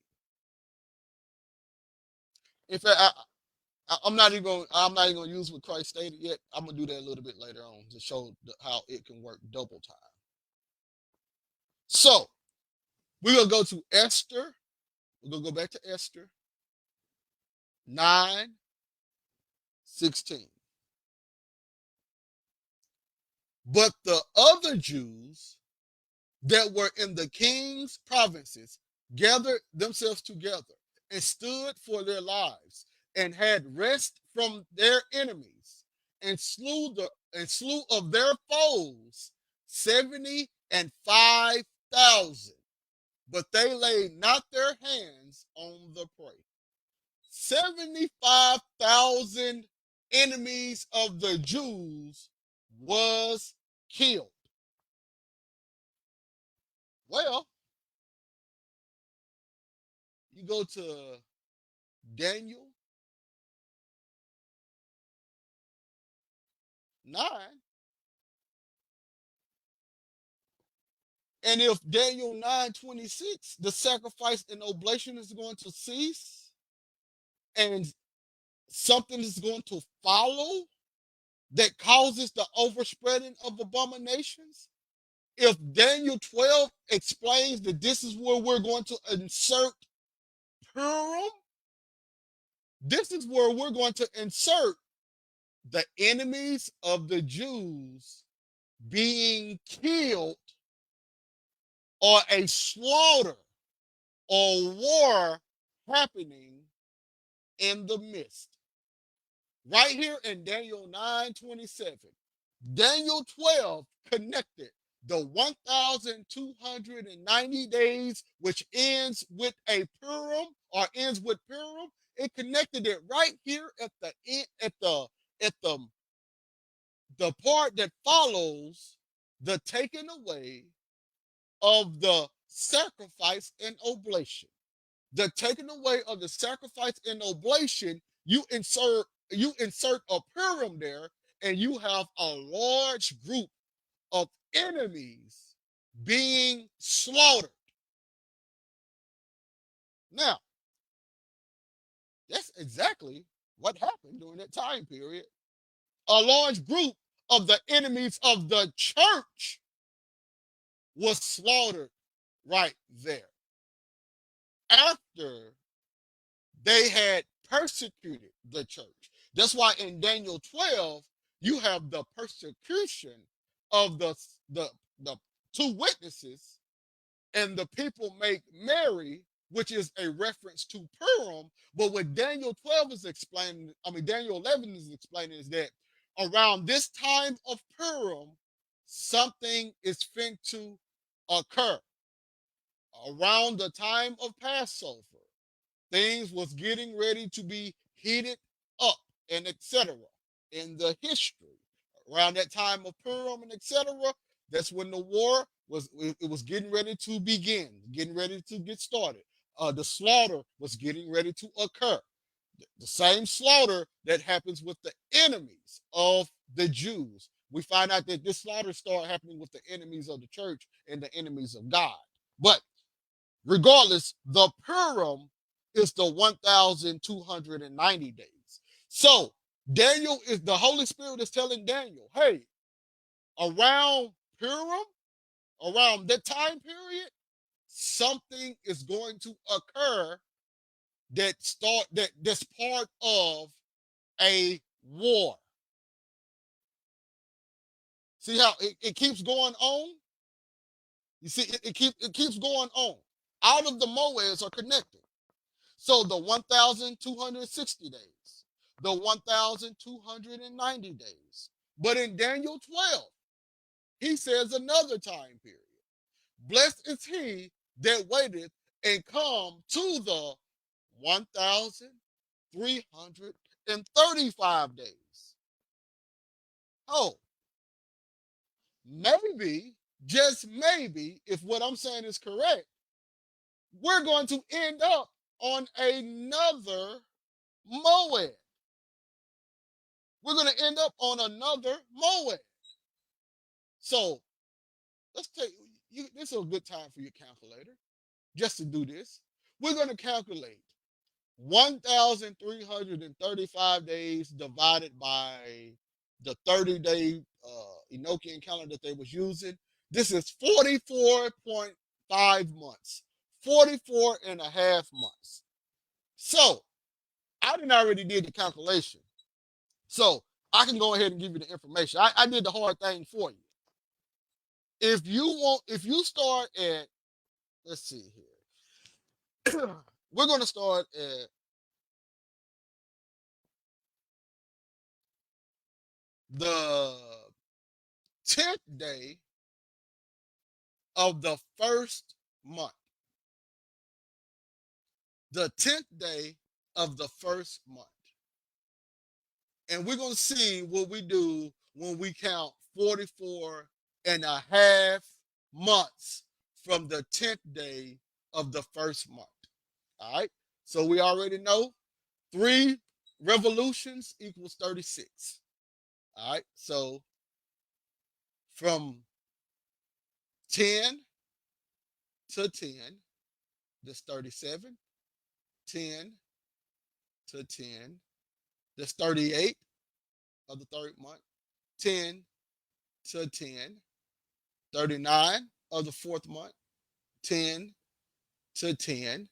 Speaker 2: In fact, I'm not even gonna use what Christ stated yet. I'm gonna do that a little bit later on to show how it can work double time. So we're gonna go to Esther. We're gonna go back to Esther 9:16. But the other Jews that were in the king's provinces gathered themselves together and stood for their lives and had rest from their enemies and slew of their foes 75,000, but they laid not their hands on the prey. 75,000 enemies of the Jews was killed. Well, you go to Daniel 9, and if Daniel 9:26, the sacrifice and oblation is going to cease, and something is going to follow that causes the overspreading of abominations. If Daniel 12 explains that this is where we're going to insert Purim, this is where we're going to insert the enemies of the Jews being killed, or a slaughter or war happening in the midst. Right here in Daniel 9:27, Daniel 12 connected the 1,290 days, which ends with a Purim or ends with Purim. It connected it right here at the end, at the part that follows the taking away of the sacrifice and oblation. The taking away of the sacrifice and oblation, you insert a Purim there, and you have a large group of enemies being slaughtered. Now, that's exactly what happened during that time period. A large group of the enemies of the church was slaughtered right there after they had persecuted the church. That's why in Daniel 12, you have the persecution of the two witnesses, and the people make merry, which is a reference to Purim. But what Daniel 12 is explaining, Daniel 11 is explaining, is that around this time of Purim, something is fin to occur. Around the time of Passover, things was getting ready to be heated up, and etc. in the history. Around that time of Purim and etc., that's when the war was getting ready to begin, getting ready to get started. The slaughter was getting ready to occur. The same slaughter that happens with the enemies of the Jews. We find out that this slaughter started happening with the enemies of the church and the enemies of God. But regardless, the Purim is the 1,290 days. So Daniel is the Holy Spirit is telling Daniel, hey, around Purim, around that time period, something is going to occur that's part of a war. See how it keeps going on? You see, it keeps going on. Out of the Moeds are connected. So the 1,260 days, the 1,290 days. But in Daniel 12, he says another time period. Blessed is he that waiteth and come to the 1,335 days. Oh, maybe, just maybe, if what I'm saying is correct, we're going to end up on another Moed. We're going to end up on another Moed. So let's take you. This is a good time for your calculator just to do this. We're going to calculate 1,335 days divided by the 30-day Enochian calendar that they was using. This is 44.5 months, 44 and a half months. So I already did the calculation. So I can go ahead and give you the information. I did the hard thing for you. If you start at, let's see here. We're going to start at the 10th day of the first month. The 10th day of the first month. And we're going to see what we do when we count 44 and a half months from the 10th day of the first month. All right. So we already know 3 revolutions equals 36. All right. So from 10 to 10, that's 37. 10 to 10, that's 38 of the third month. 10 to 10, 39 of the fourth month. 10 to 10,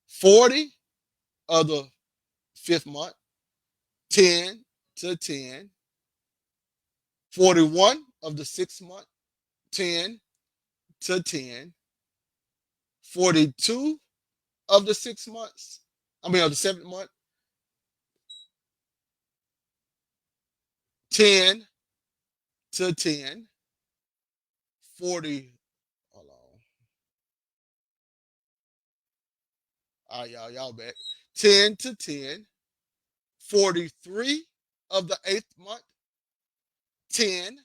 Speaker 2: 40 of the fifth month. 10 to 10, 41 of the sixth month. 10 to 10, 42 of the 6 months. I mean, of the 7th month. 10 to 10, 40. Hold on. All right, y'all back. 10 to 10, 43 of the 8th month. 10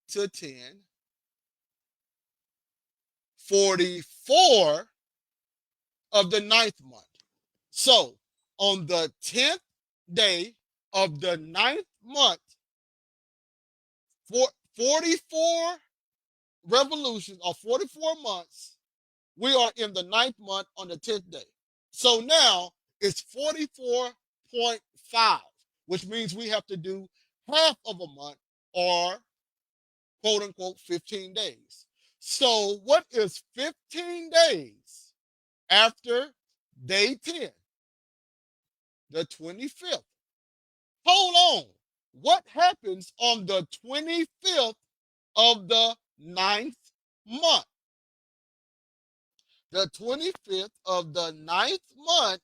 Speaker 2: to 10, 44 of the 9th month. So on the 10th day of the 9th month, 44 revolutions or 44 months, we are in the 9th month on the 10th day. So now it's 44.5, which means we have to do half of a month or quote unquote 15 days. So what is 15 days after day 10? The 25th. Hold on. What happens on the 25th of the 9th month? The 25th of the 9th month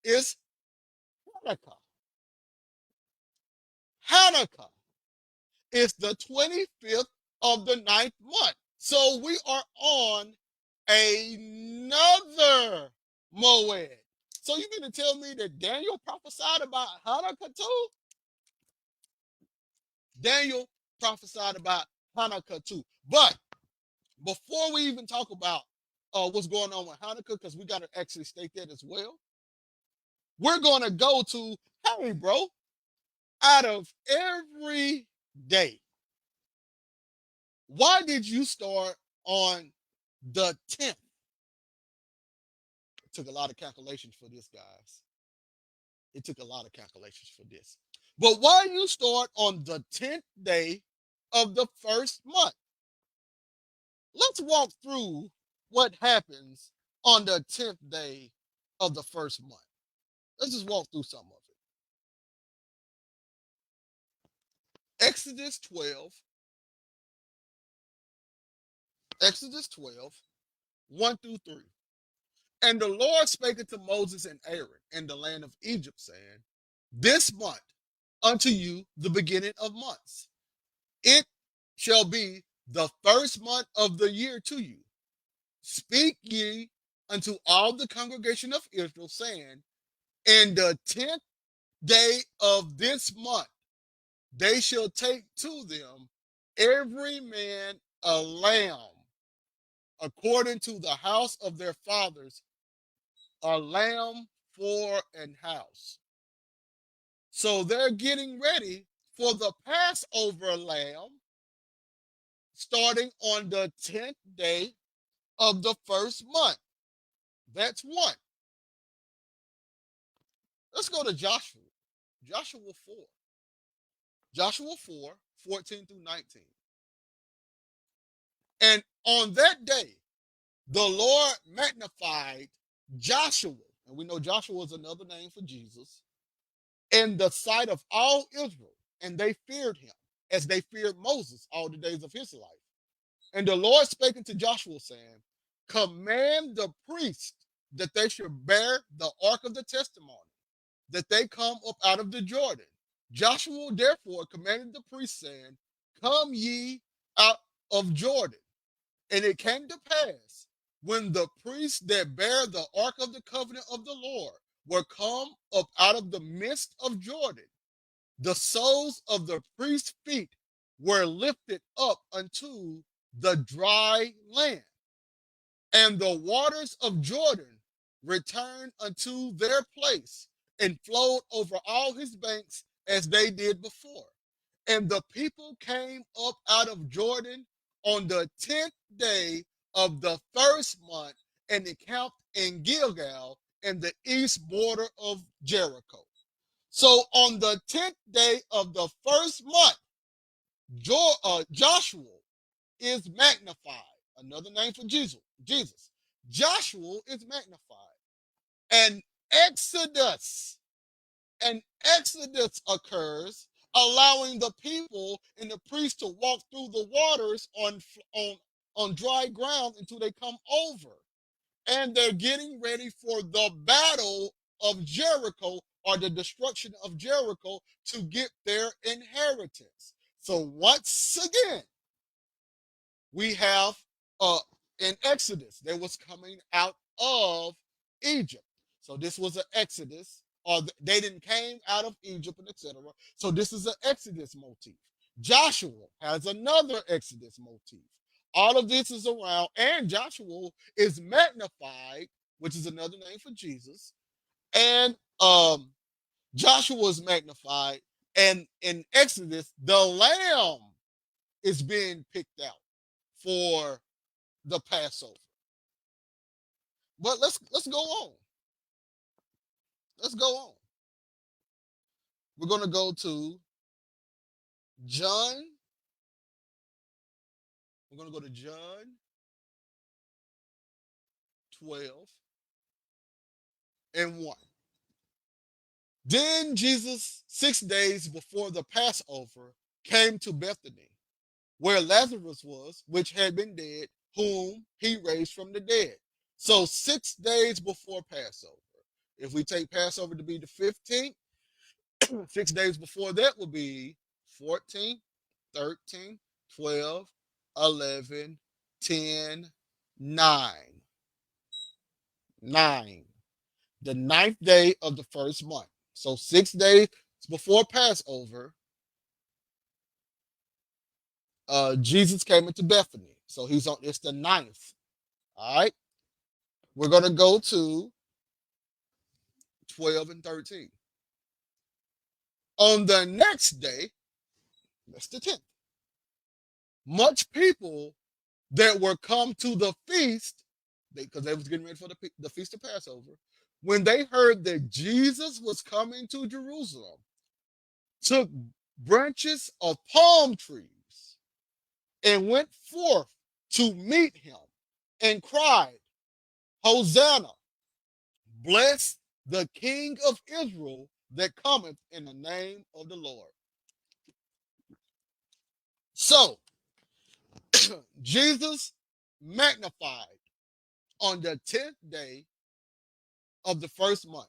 Speaker 2: is Hanukkah. Hanukkah is the 25th of the 9th month. So we are on another Moed. So you mean to tell me that Daniel prophesied about Hanukkah too? Daniel prophesied about Hanukkah too. But before we even talk about what's going on with Hanukkah, because we got to actually state that as well, we're going to go to, hey, bro, out of every day, why did you start on the 10th? It took a lot of calculations for this, guys. It took a lot of calculations for this. But why you start on the 10th day of the first month? Let's walk through what happens on the 10th day of the first month. Let's just walk through some of it. Exodus 12, 1 through 3. And the Lord spake unto Moses and Aaron in the land of Egypt, saying, This month unto you the beginning of months. It shall be the first month of the year to you. Speak ye unto all the congregation of Israel, saying, In the 10th day of this month, they shall take to them every man a lamb, according to the house of their fathers, a lamb for an house. So they're getting ready for the Passover lamb starting on the 10th day of the first month. That's one. Let's go to Joshua. Joshua 4. Joshua 4, 14 through 19. And on that day, the Lord magnified Joshua, and we know Joshua is another name for Jesus, in the sight of all Israel, and they feared him, as they feared Moses all the days of his life. And the Lord spake unto Joshua, saying, Command the priests that they should bear the ark of the testimony, that they come up out of the Jordan. Joshua therefore commanded the priests, saying, Come ye out of Jordan. And it came to pass, when the priests that bear the ark of the covenant of the Lord were come up out of the midst of Jordan, the soles of the priest's feet were lifted up unto the dry land, and the waters of Jordan returned unto their place and flowed over all his banks as they did before. And the people came up out of Jordan on the 10th day of the first month and encamped in Gilgal in the east border of Jericho. So on the 10th day of the first month, Joshua is magnified. Another name for Jesus. Joshua is magnified. And Exodus, an Exodus occurs, allowing the people and the priests to walk through the waters on dry ground until they come over. And they're getting ready for the battle of Jericho, or the destruction of Jericho, to get their inheritance. So once again, we have in Exodus, they was coming out of Egypt. So this was an Exodus, or they didn't came out of Egypt, and etc. So this is an Exodus motif. Joshua has another Exodus motif. All of this is around, and Joshua is magnified, which is another name for Jesus, and Joshua is magnified, and in Exodus, the lamb is being picked out for the Passover. But let's go on. Let's go on. We're going to go to John. We're going to go to John 12 and 1. Then Jesus, 6 days before the Passover, came to Bethany, where Lazarus was, which had been dead, whom he raised from the dead. So 6 days before Passover. If we take Passover to be the 15th, 6 days before that would be 14, 13, 12, 11, 10, 9. 9. The ninth day of the first month. So 6 days before Passover, Jesus came into Bethany. So it's the ninth. All right. We're going to go to 12 and 13. On the next day, that's the 10th, much people that were come to the feast, because they was getting ready for the feast of Passover, when they heard that Jesus was coming to Jerusalem, took branches of palm trees and went forth to meet him and cried, Hosanna, bless the King of Israel that cometh in the name of the Lord. So, Jesus magnified on the 10th day of the first month.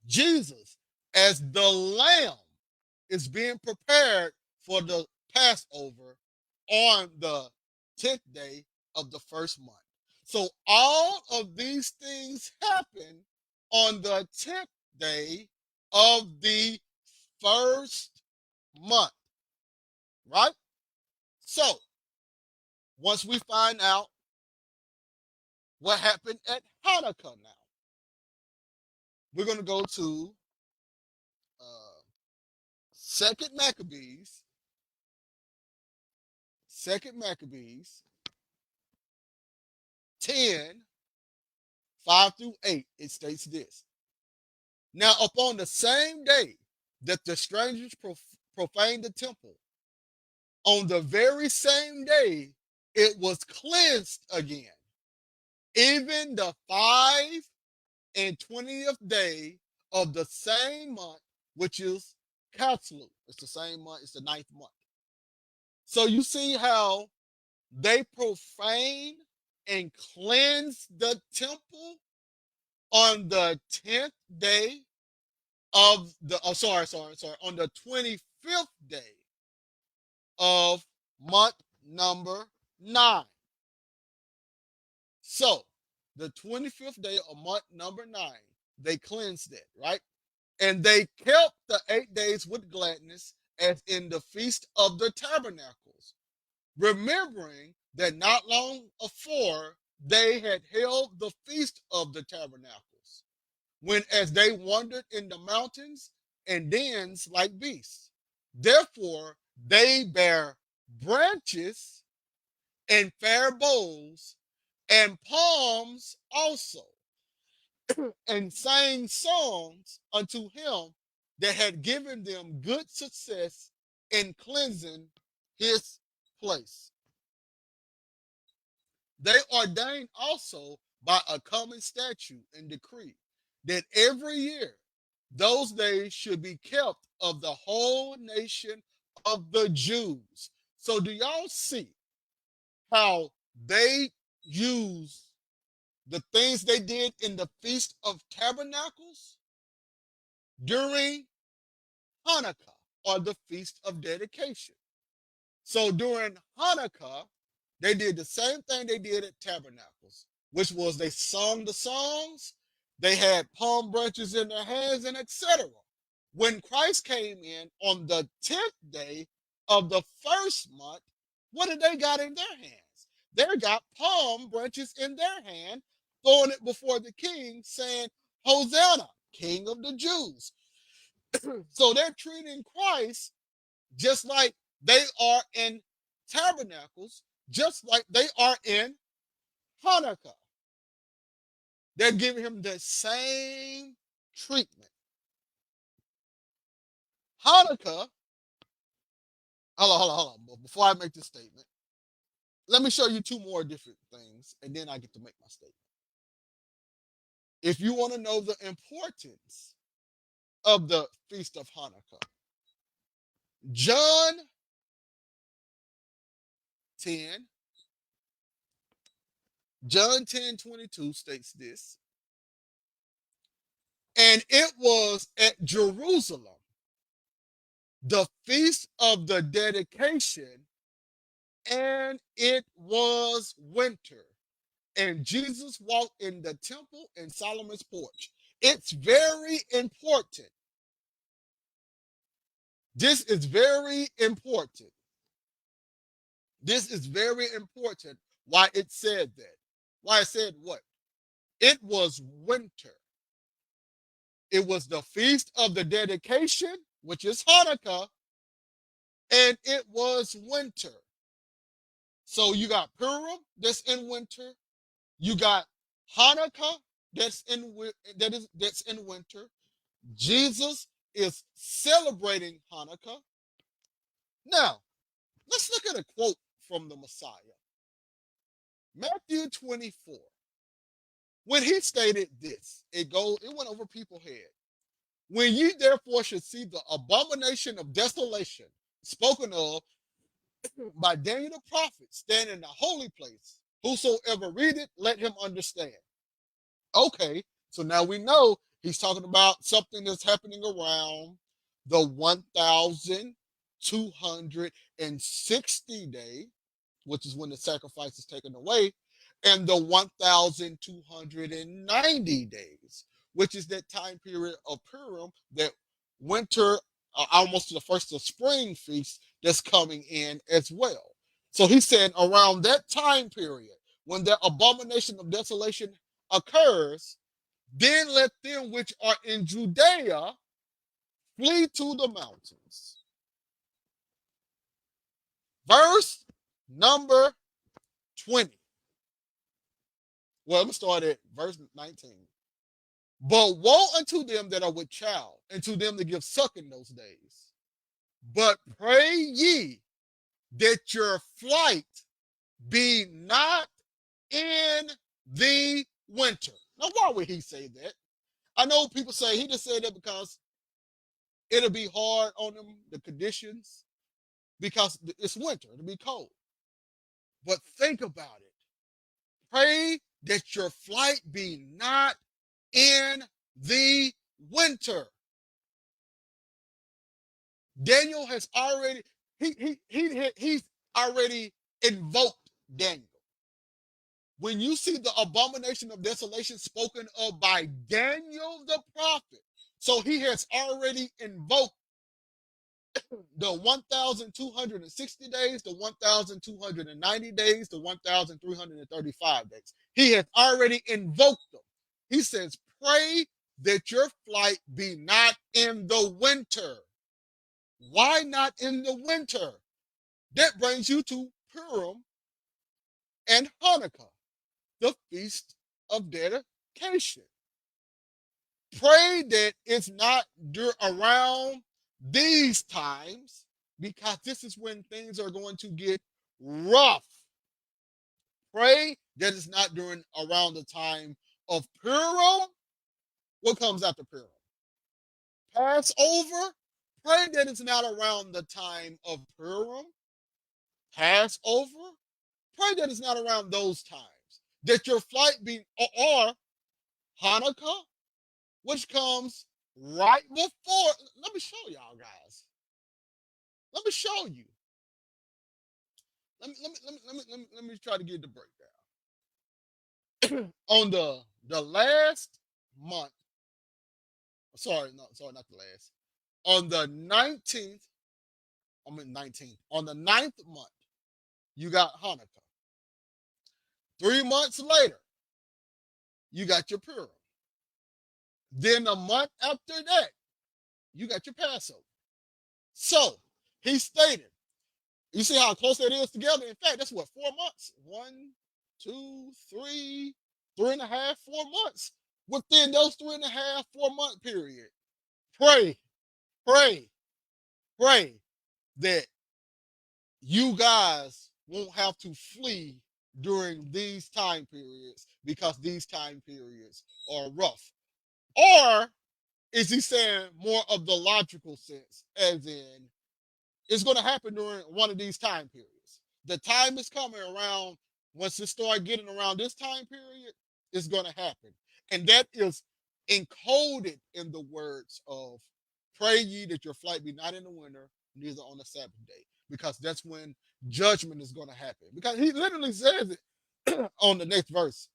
Speaker 2: Jesus, as the lamb, is being prepared for the Passover on the 10th day of the first month. So all of these things happen on the 10th day of the first month, right? So once we find out what happened at Hanukkah now, we're going to go to Second Maccabees, Second Maccabees 10, 5 through 8. It states this. Now, upon the same day that the strangers profaned the temple, on the very same day it was cleansed again, even the 25th day of the same month, which is Caslu. It's the same month, it's the ninth month. So you see how they profane and cleanse the temple on the 10th day of the on the 25th day of month number 9. So the 25th day of month number 9, they cleansed it, right? And they kept the 8 days with gladness, as in the feast of the tabernacles, remembering that not long afore they had held the feast of the tabernacles, when as they wandered in the mountains and dens like beasts. Therefore they bear branches and fair bowls and palms also, and sang songs unto him that had given them good success in cleansing his place. They ordained also by a common statute and decree that every year those days should be kept of the whole nation of the Jews. So do y'all see how they use the things they did in the Feast of Tabernacles during Hanukkah, or the Feast of Dedication? So during Hanukkah, they did the same thing they did at Tabernacles, which was they sung the songs, they had palm branches in their hands, and etc. When Christ came in on the 10th day of the first month, what did they got in their hands? They got palm branches in their hand, throwing it before the king, saying, Hosanna, King of the Jews. So they're treating Christ just like they are in Tabernacles, just like they are in Hanukkah. They're giving him the same treatment. Hanukkah, hold on. Before I make this statement, let me show you two more different things, and then I get to make my statement. If you want to know the importance of the Feast of Hanukkah, John 10, John 10:22 states this. And it was at Jerusalem, the feast of the dedication, and it was winter. And Jesus walked in the temple in Solomon's porch. It's very important. This is very important. This is very important why it said that. Why it said what? It was winter. It was the feast of the dedication, which is Hanukkah, and it was winter. So you got Purim that's in winter. You got Hanukkah that's in winter. Jesus is celebrating Hanukkah. Now, let's look at a quote from the Messiah. Matthew 24. When he stated this, it went over people's head. When ye therefore should see the abomination of desolation spoken of by Daniel the prophet stand in the holy place, whosoever readeth, let him understand. Okay, so now we know he's talking about something that's happening around the 1,260 day, which is when the sacrifice is taken away, and the 1,290 days, which is that time period of Purim, that winter, almost to the first of spring feast that's coming in as well. So he's saying around that time period, when the abomination of desolation occurs, then let them which are in Judea flee to the mountains. Verse number 20. Well, I'm going to start at verse 19. But woe unto them that are with child, and to them that give suck in those days. But pray ye that your flight be not in the winter. Now, why would he say that? I know people say he just said that because it'll be hard on them, the conditions, because it's winter, it'll be cold. But think about it. Pray that your flight be not in the winter. Daniel has already he's already invoked Daniel. When you see the abomination of desolation spoken of by Daniel the prophet, so he has already invoked the 1,260 days, the 1,290 days, the 1,335 days. He has already invoked them. He says, pray that your flight be not in the winter. Why not in the winter? That brings you to Purim and Hanukkah, the Feast of Dedication. Pray that it's not around these times, because this is when things are going to get rough. Pray that it's not during around the time of Purim. What comes after Purim? Passover. Pray that it's not around the time of Purim. Passover. Pray that it's not around those times. That your flight be, or Hanukkah, which comes right before. Let me show y'all guys. Let me show you. Let me try to get the breakdown. On the last month, sorry, no, sorry, not the last. On the 19th, I mean 19th. On the 9th month, you got Hanukkah. 3 months later, you got your Purim. Then a month after that, you got your Passover. So he stated, you see how close that is together? In fact, that's what, 4 months? 1, 2, 3, 3.5, 4 months. Within those 3.5, 4 month period, pray, pray, pray that you guys won't have to flee during these time periods, because these time periods are rough. Or is he saying more of the logical sense, as in it's going to happen during one of these time periods? The time is coming around, once it start getting around this time period, it's going to happen. And that is encoded in the words of pray ye that your flight be not in the winter, neither on the Sabbath day, because that's when judgment is going to happen. Because he literally says it on the next verse.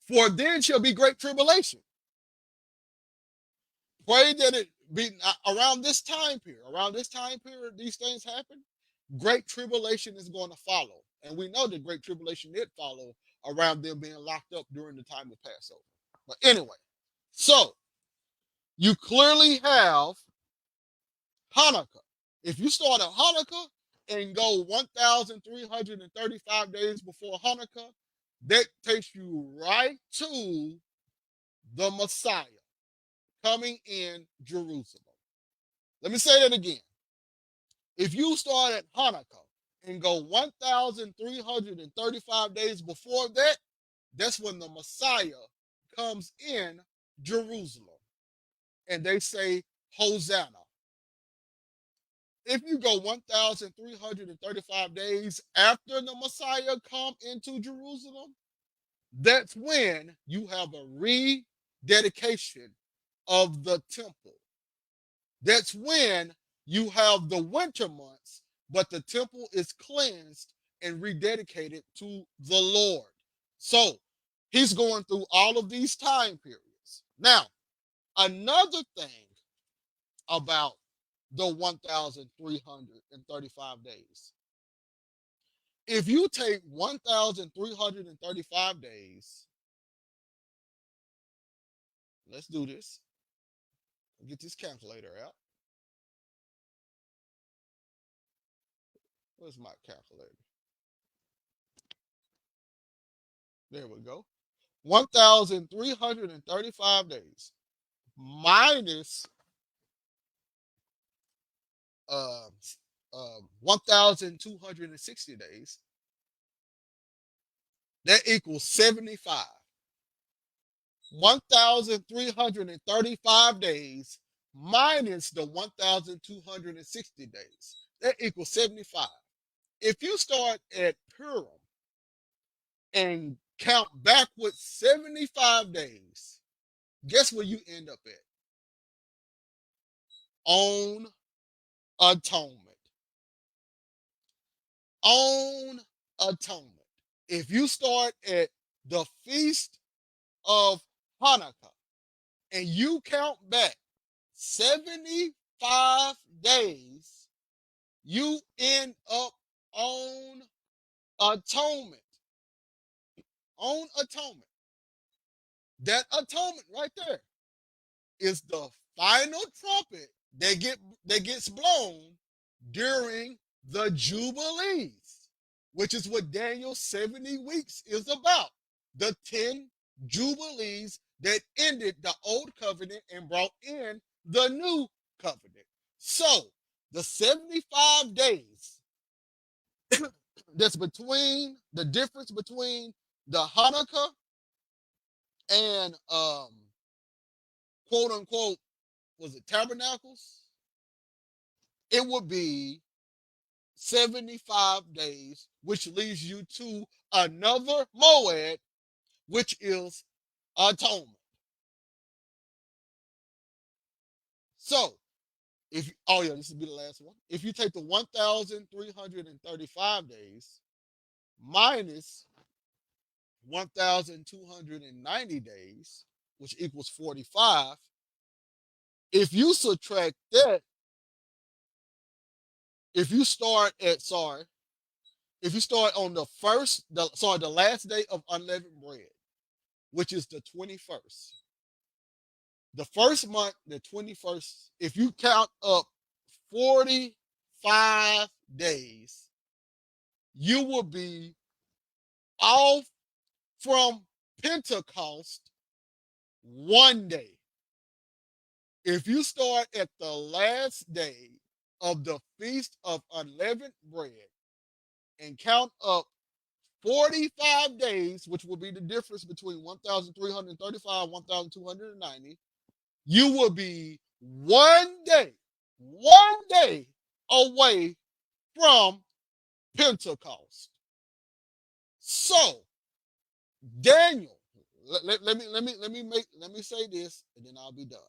Speaker 2: For then shall be great tribulation. Pray that it be around this time period. Around this time period, these things happen. Great tribulation is going to follow. And we know that great tribulation did follow around them being locked up during the time of Passover. But anyway, so you clearly have Hanukkah. If you start at Hanukkah and go 1,335 days before Hanukkah, that takes you right to the Messiah coming in Jerusalem. Let me say that again. If you start at Hanukkah and go 1,335 days before that, that's when the Messiah comes in Jerusalem. And they say, Hosanna. If you go 1,335 days after the Messiah come into Jerusalem, that's when you have a rededication of the temple. That's when you have the winter months, but the temple is cleansed and rededicated to the Lord. So he's going through all of these time periods. Now, another thing about the 1,335 days. If you take 1,335 days, let's do this. Get this calculator out. Where's my calculator? There we go. 1,335 days minus 1,260 days. That equals 75. 1,335 days minus the 1,260 days. That equals 75. If you start at Purim and count backwards 75 days, guess where you end up at? On atonement. On atonement. If you start at the feast of Hanukkah and you count back 75 days, you end up on atonement. On atonement. That atonement right there is the final trumpet that gets blown during the Jubilees, which is what Daniel's 70 weeks is about. The 10 Jubilees that ended the old covenant and brought in the new covenant. So the 75 days that's between the difference between the Hanukkah and quote unquote, was it tabernacles? It would be 75 days, which leads you to another Moed, which is atonement. So, if oh yeah, this will be the last one. If you take the 1,335 days minus 1,290 days, which equals 45, if you subtract that, if you start on the last day of unleavened bread, which is the 21st, the first month, the 21st, if you count up 45 days, you will be off from Pentecost one day. If you start at the last day of the Feast of Unleavened Bread and count up 45 days, which will be the difference between 1,335 and 1,290, you will be one day away from Pentecost. So, Daniel, let me say this, and then I'll be done.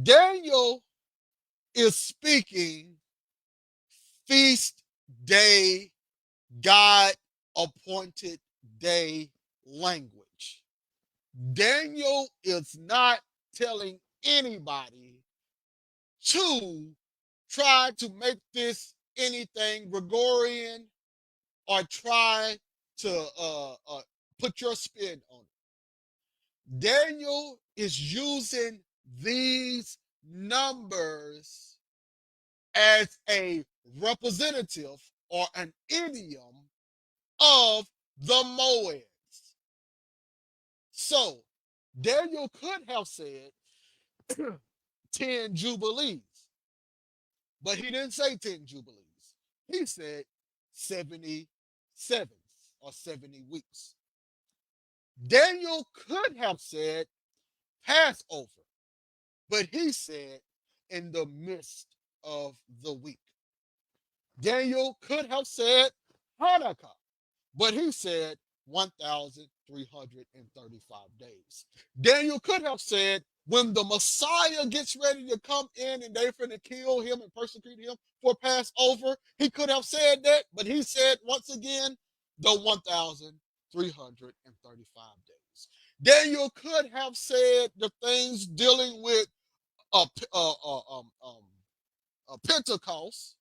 Speaker 2: Daniel is speaking feast day, God appointed day language. Daniel is not telling anybody to try to make this anything Gregorian or try to put your spin on it. Daniel is using these numbers as a representative or an idiom of the Moeds. So Daniel could have said 10 jubilees, but he didn't say 10 jubilees. He said 70 sevens or 70 weeks. Daniel could have said Passover, but he said in the midst of the week. Daniel could have said Hanukkah, but he said 1,335 days. Daniel could have said when the Messiah gets ready to come in and they're going to kill him and persecute him for Passover, he could have said that, but he said once again the 1,335 days. Daniel could have said the things dealing with a, a, a, um, um, a Pentecost,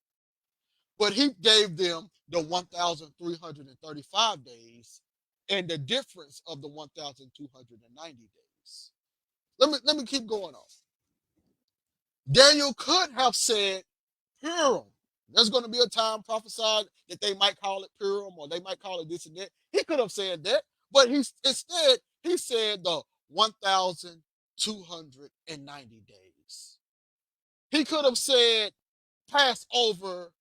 Speaker 2: but he gave them the 1,335 days and the difference of the 1,290 days. Let me keep going on. Daniel could have said Purim. There's going to be a time prophesied that they might call it Purim or they might call it this and that. He could have said that, but instead he said the 1,290 days. He could have said Passover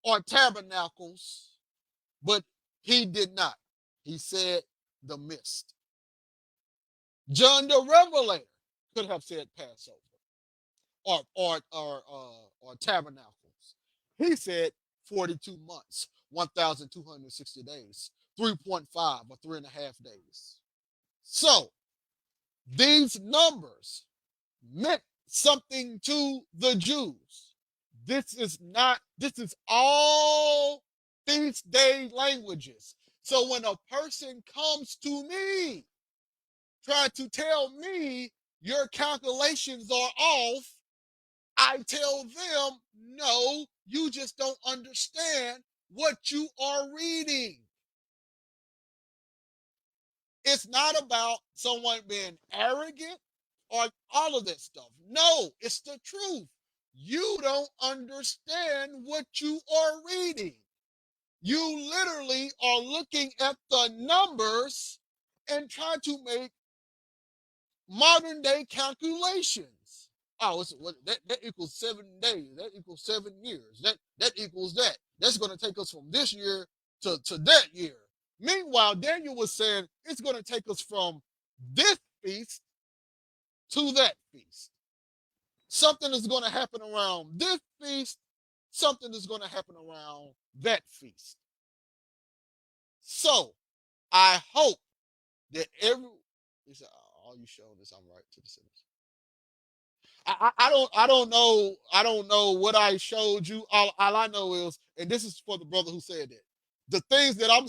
Speaker 2: or tabernacles, but he did not. He said the mist. John the Revelator could have said Passover or tabernacles. He said 42 months, 1,260 days, 3.5 or 3.5 days. So these numbers meant something to the Jews. This is all feast day languages. So when a person comes to me, trying to tell me your calculations are off, I tell them, no, you just don't understand what you are reading. It's not about someone being arrogant or all of that stuff. No, it's the truth. You don't understand what you are reading. You literally are looking at the numbers and trying to make modern day calculations. Oh, that equals 7 days. That equals 7 years. That equals that. That's going to take us from this year to that year. Meanwhile, Daniel was saying it's going to take us from this feast to that feast. Something is going to happen around this feast. Something is going to happen around that feast. So I hope that all you showing this, I'm right to the sentence. I don't know what I showed you. All I know is, and this is for the brother who said that. The things that I'm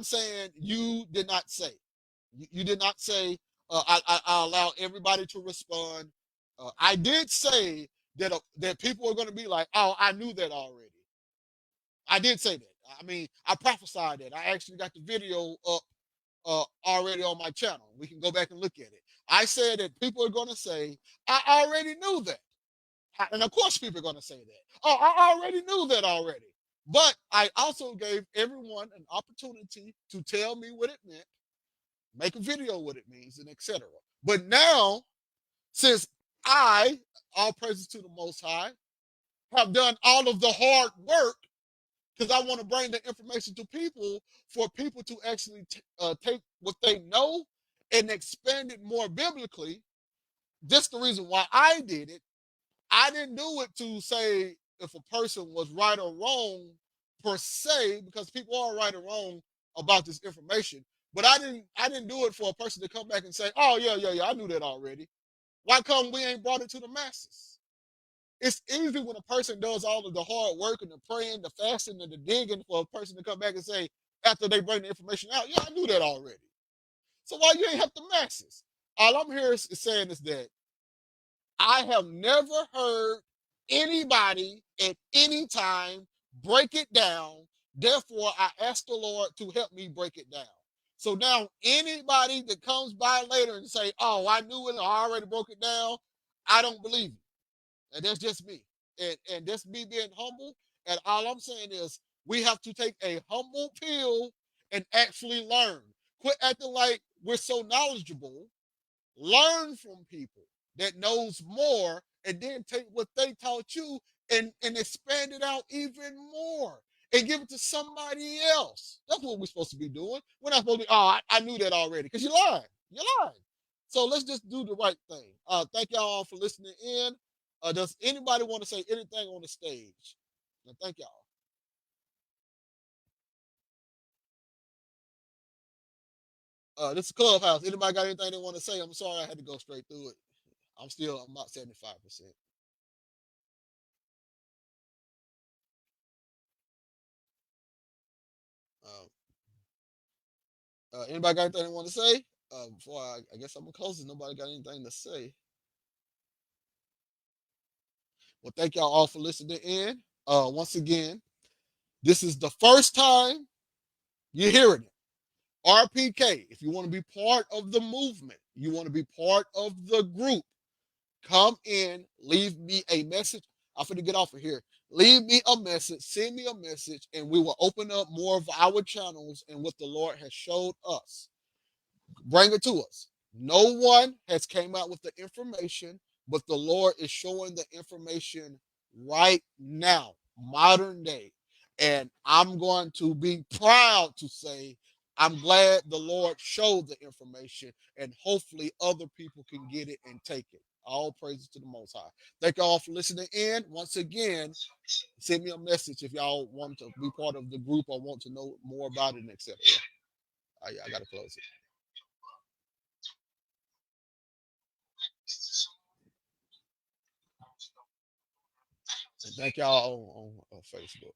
Speaker 2: saying you did not say. You did not say. I allow everybody to respond. I did say that people are going to be like, oh, I knew that already. I did say that. I mean, I prophesied that. I actually got the video up already on my channel. We can go back and look at it. I said that people are going to say, I already knew that. And of course, people are going to say that. Oh, I already knew that already. But I also gave everyone an opportunity to tell me what it meant, make a video what it means, and etc. But now, since I, all praises to the Most High, have done all of the hard work because I want to bring the information to people for people to actually take what they know and expand it more biblically. That's the reason why I did it. I didn't do it to say if a person was right or wrong per se, because people are right or wrong about this information. But I didn't do it for a person to come back and say, oh yeah, I knew that already. Why come we ain't brought it to the masses? It's easy when a person does all of the hard work and the praying, the fasting, and the digging for a person to come back and say, after they bring the information out, yeah, I knew that already. So why you ain't help the masses? All I'm here is saying is that I have never heard anybody at any time break it down. Therefore, I ask the Lord to help me break it down. So now anybody that comes by later and say, oh, I knew it, I already broke it down, I don't believe it. And that's just me. And that's me being humble. And all I'm saying is we have to take a humble pill and actually learn. Quit acting like we're so knowledgeable, learn from people that knows more, and then take what they taught you and expand it out even more and give it to somebody else. That's what we're supposed to be doing. We're not supposed to be, oh, I knew that already, because you're lying. You're lying. So let's just do the right thing. Thank y'all all for listening in. Does anybody want to say anything on the stage? Thank y'all. This is Clubhouse. Anybody got anything they want to say? I'm sorry I had to go straight through it. I'm about 75%. Um, anybody got anything they want to say? Before I guess I'm gonna close this. Nobody got anything to say. Well, thank y'all all for listening in. Once again, this is the first time you're hearing it. RPK, if you want to be part of the movement, you want to be part of the group, come in, leave me a message. I'm going to get off of here. Leave me a message, send me a message, and we will open up more of our channels and what the Lord has showed us. Bring it to us. No one has came out with the information, but the Lord is showing the information right now, modern day. And I'm going to be proud to say I'm glad the Lord showed the information, and hopefully other people can get it and take it. All praises to the Most High. Thank you all for listening in. Once again, send me a message if y'all want to be part of the group or want to know more about it, etc. I got to close it. And thank y'all on Facebook.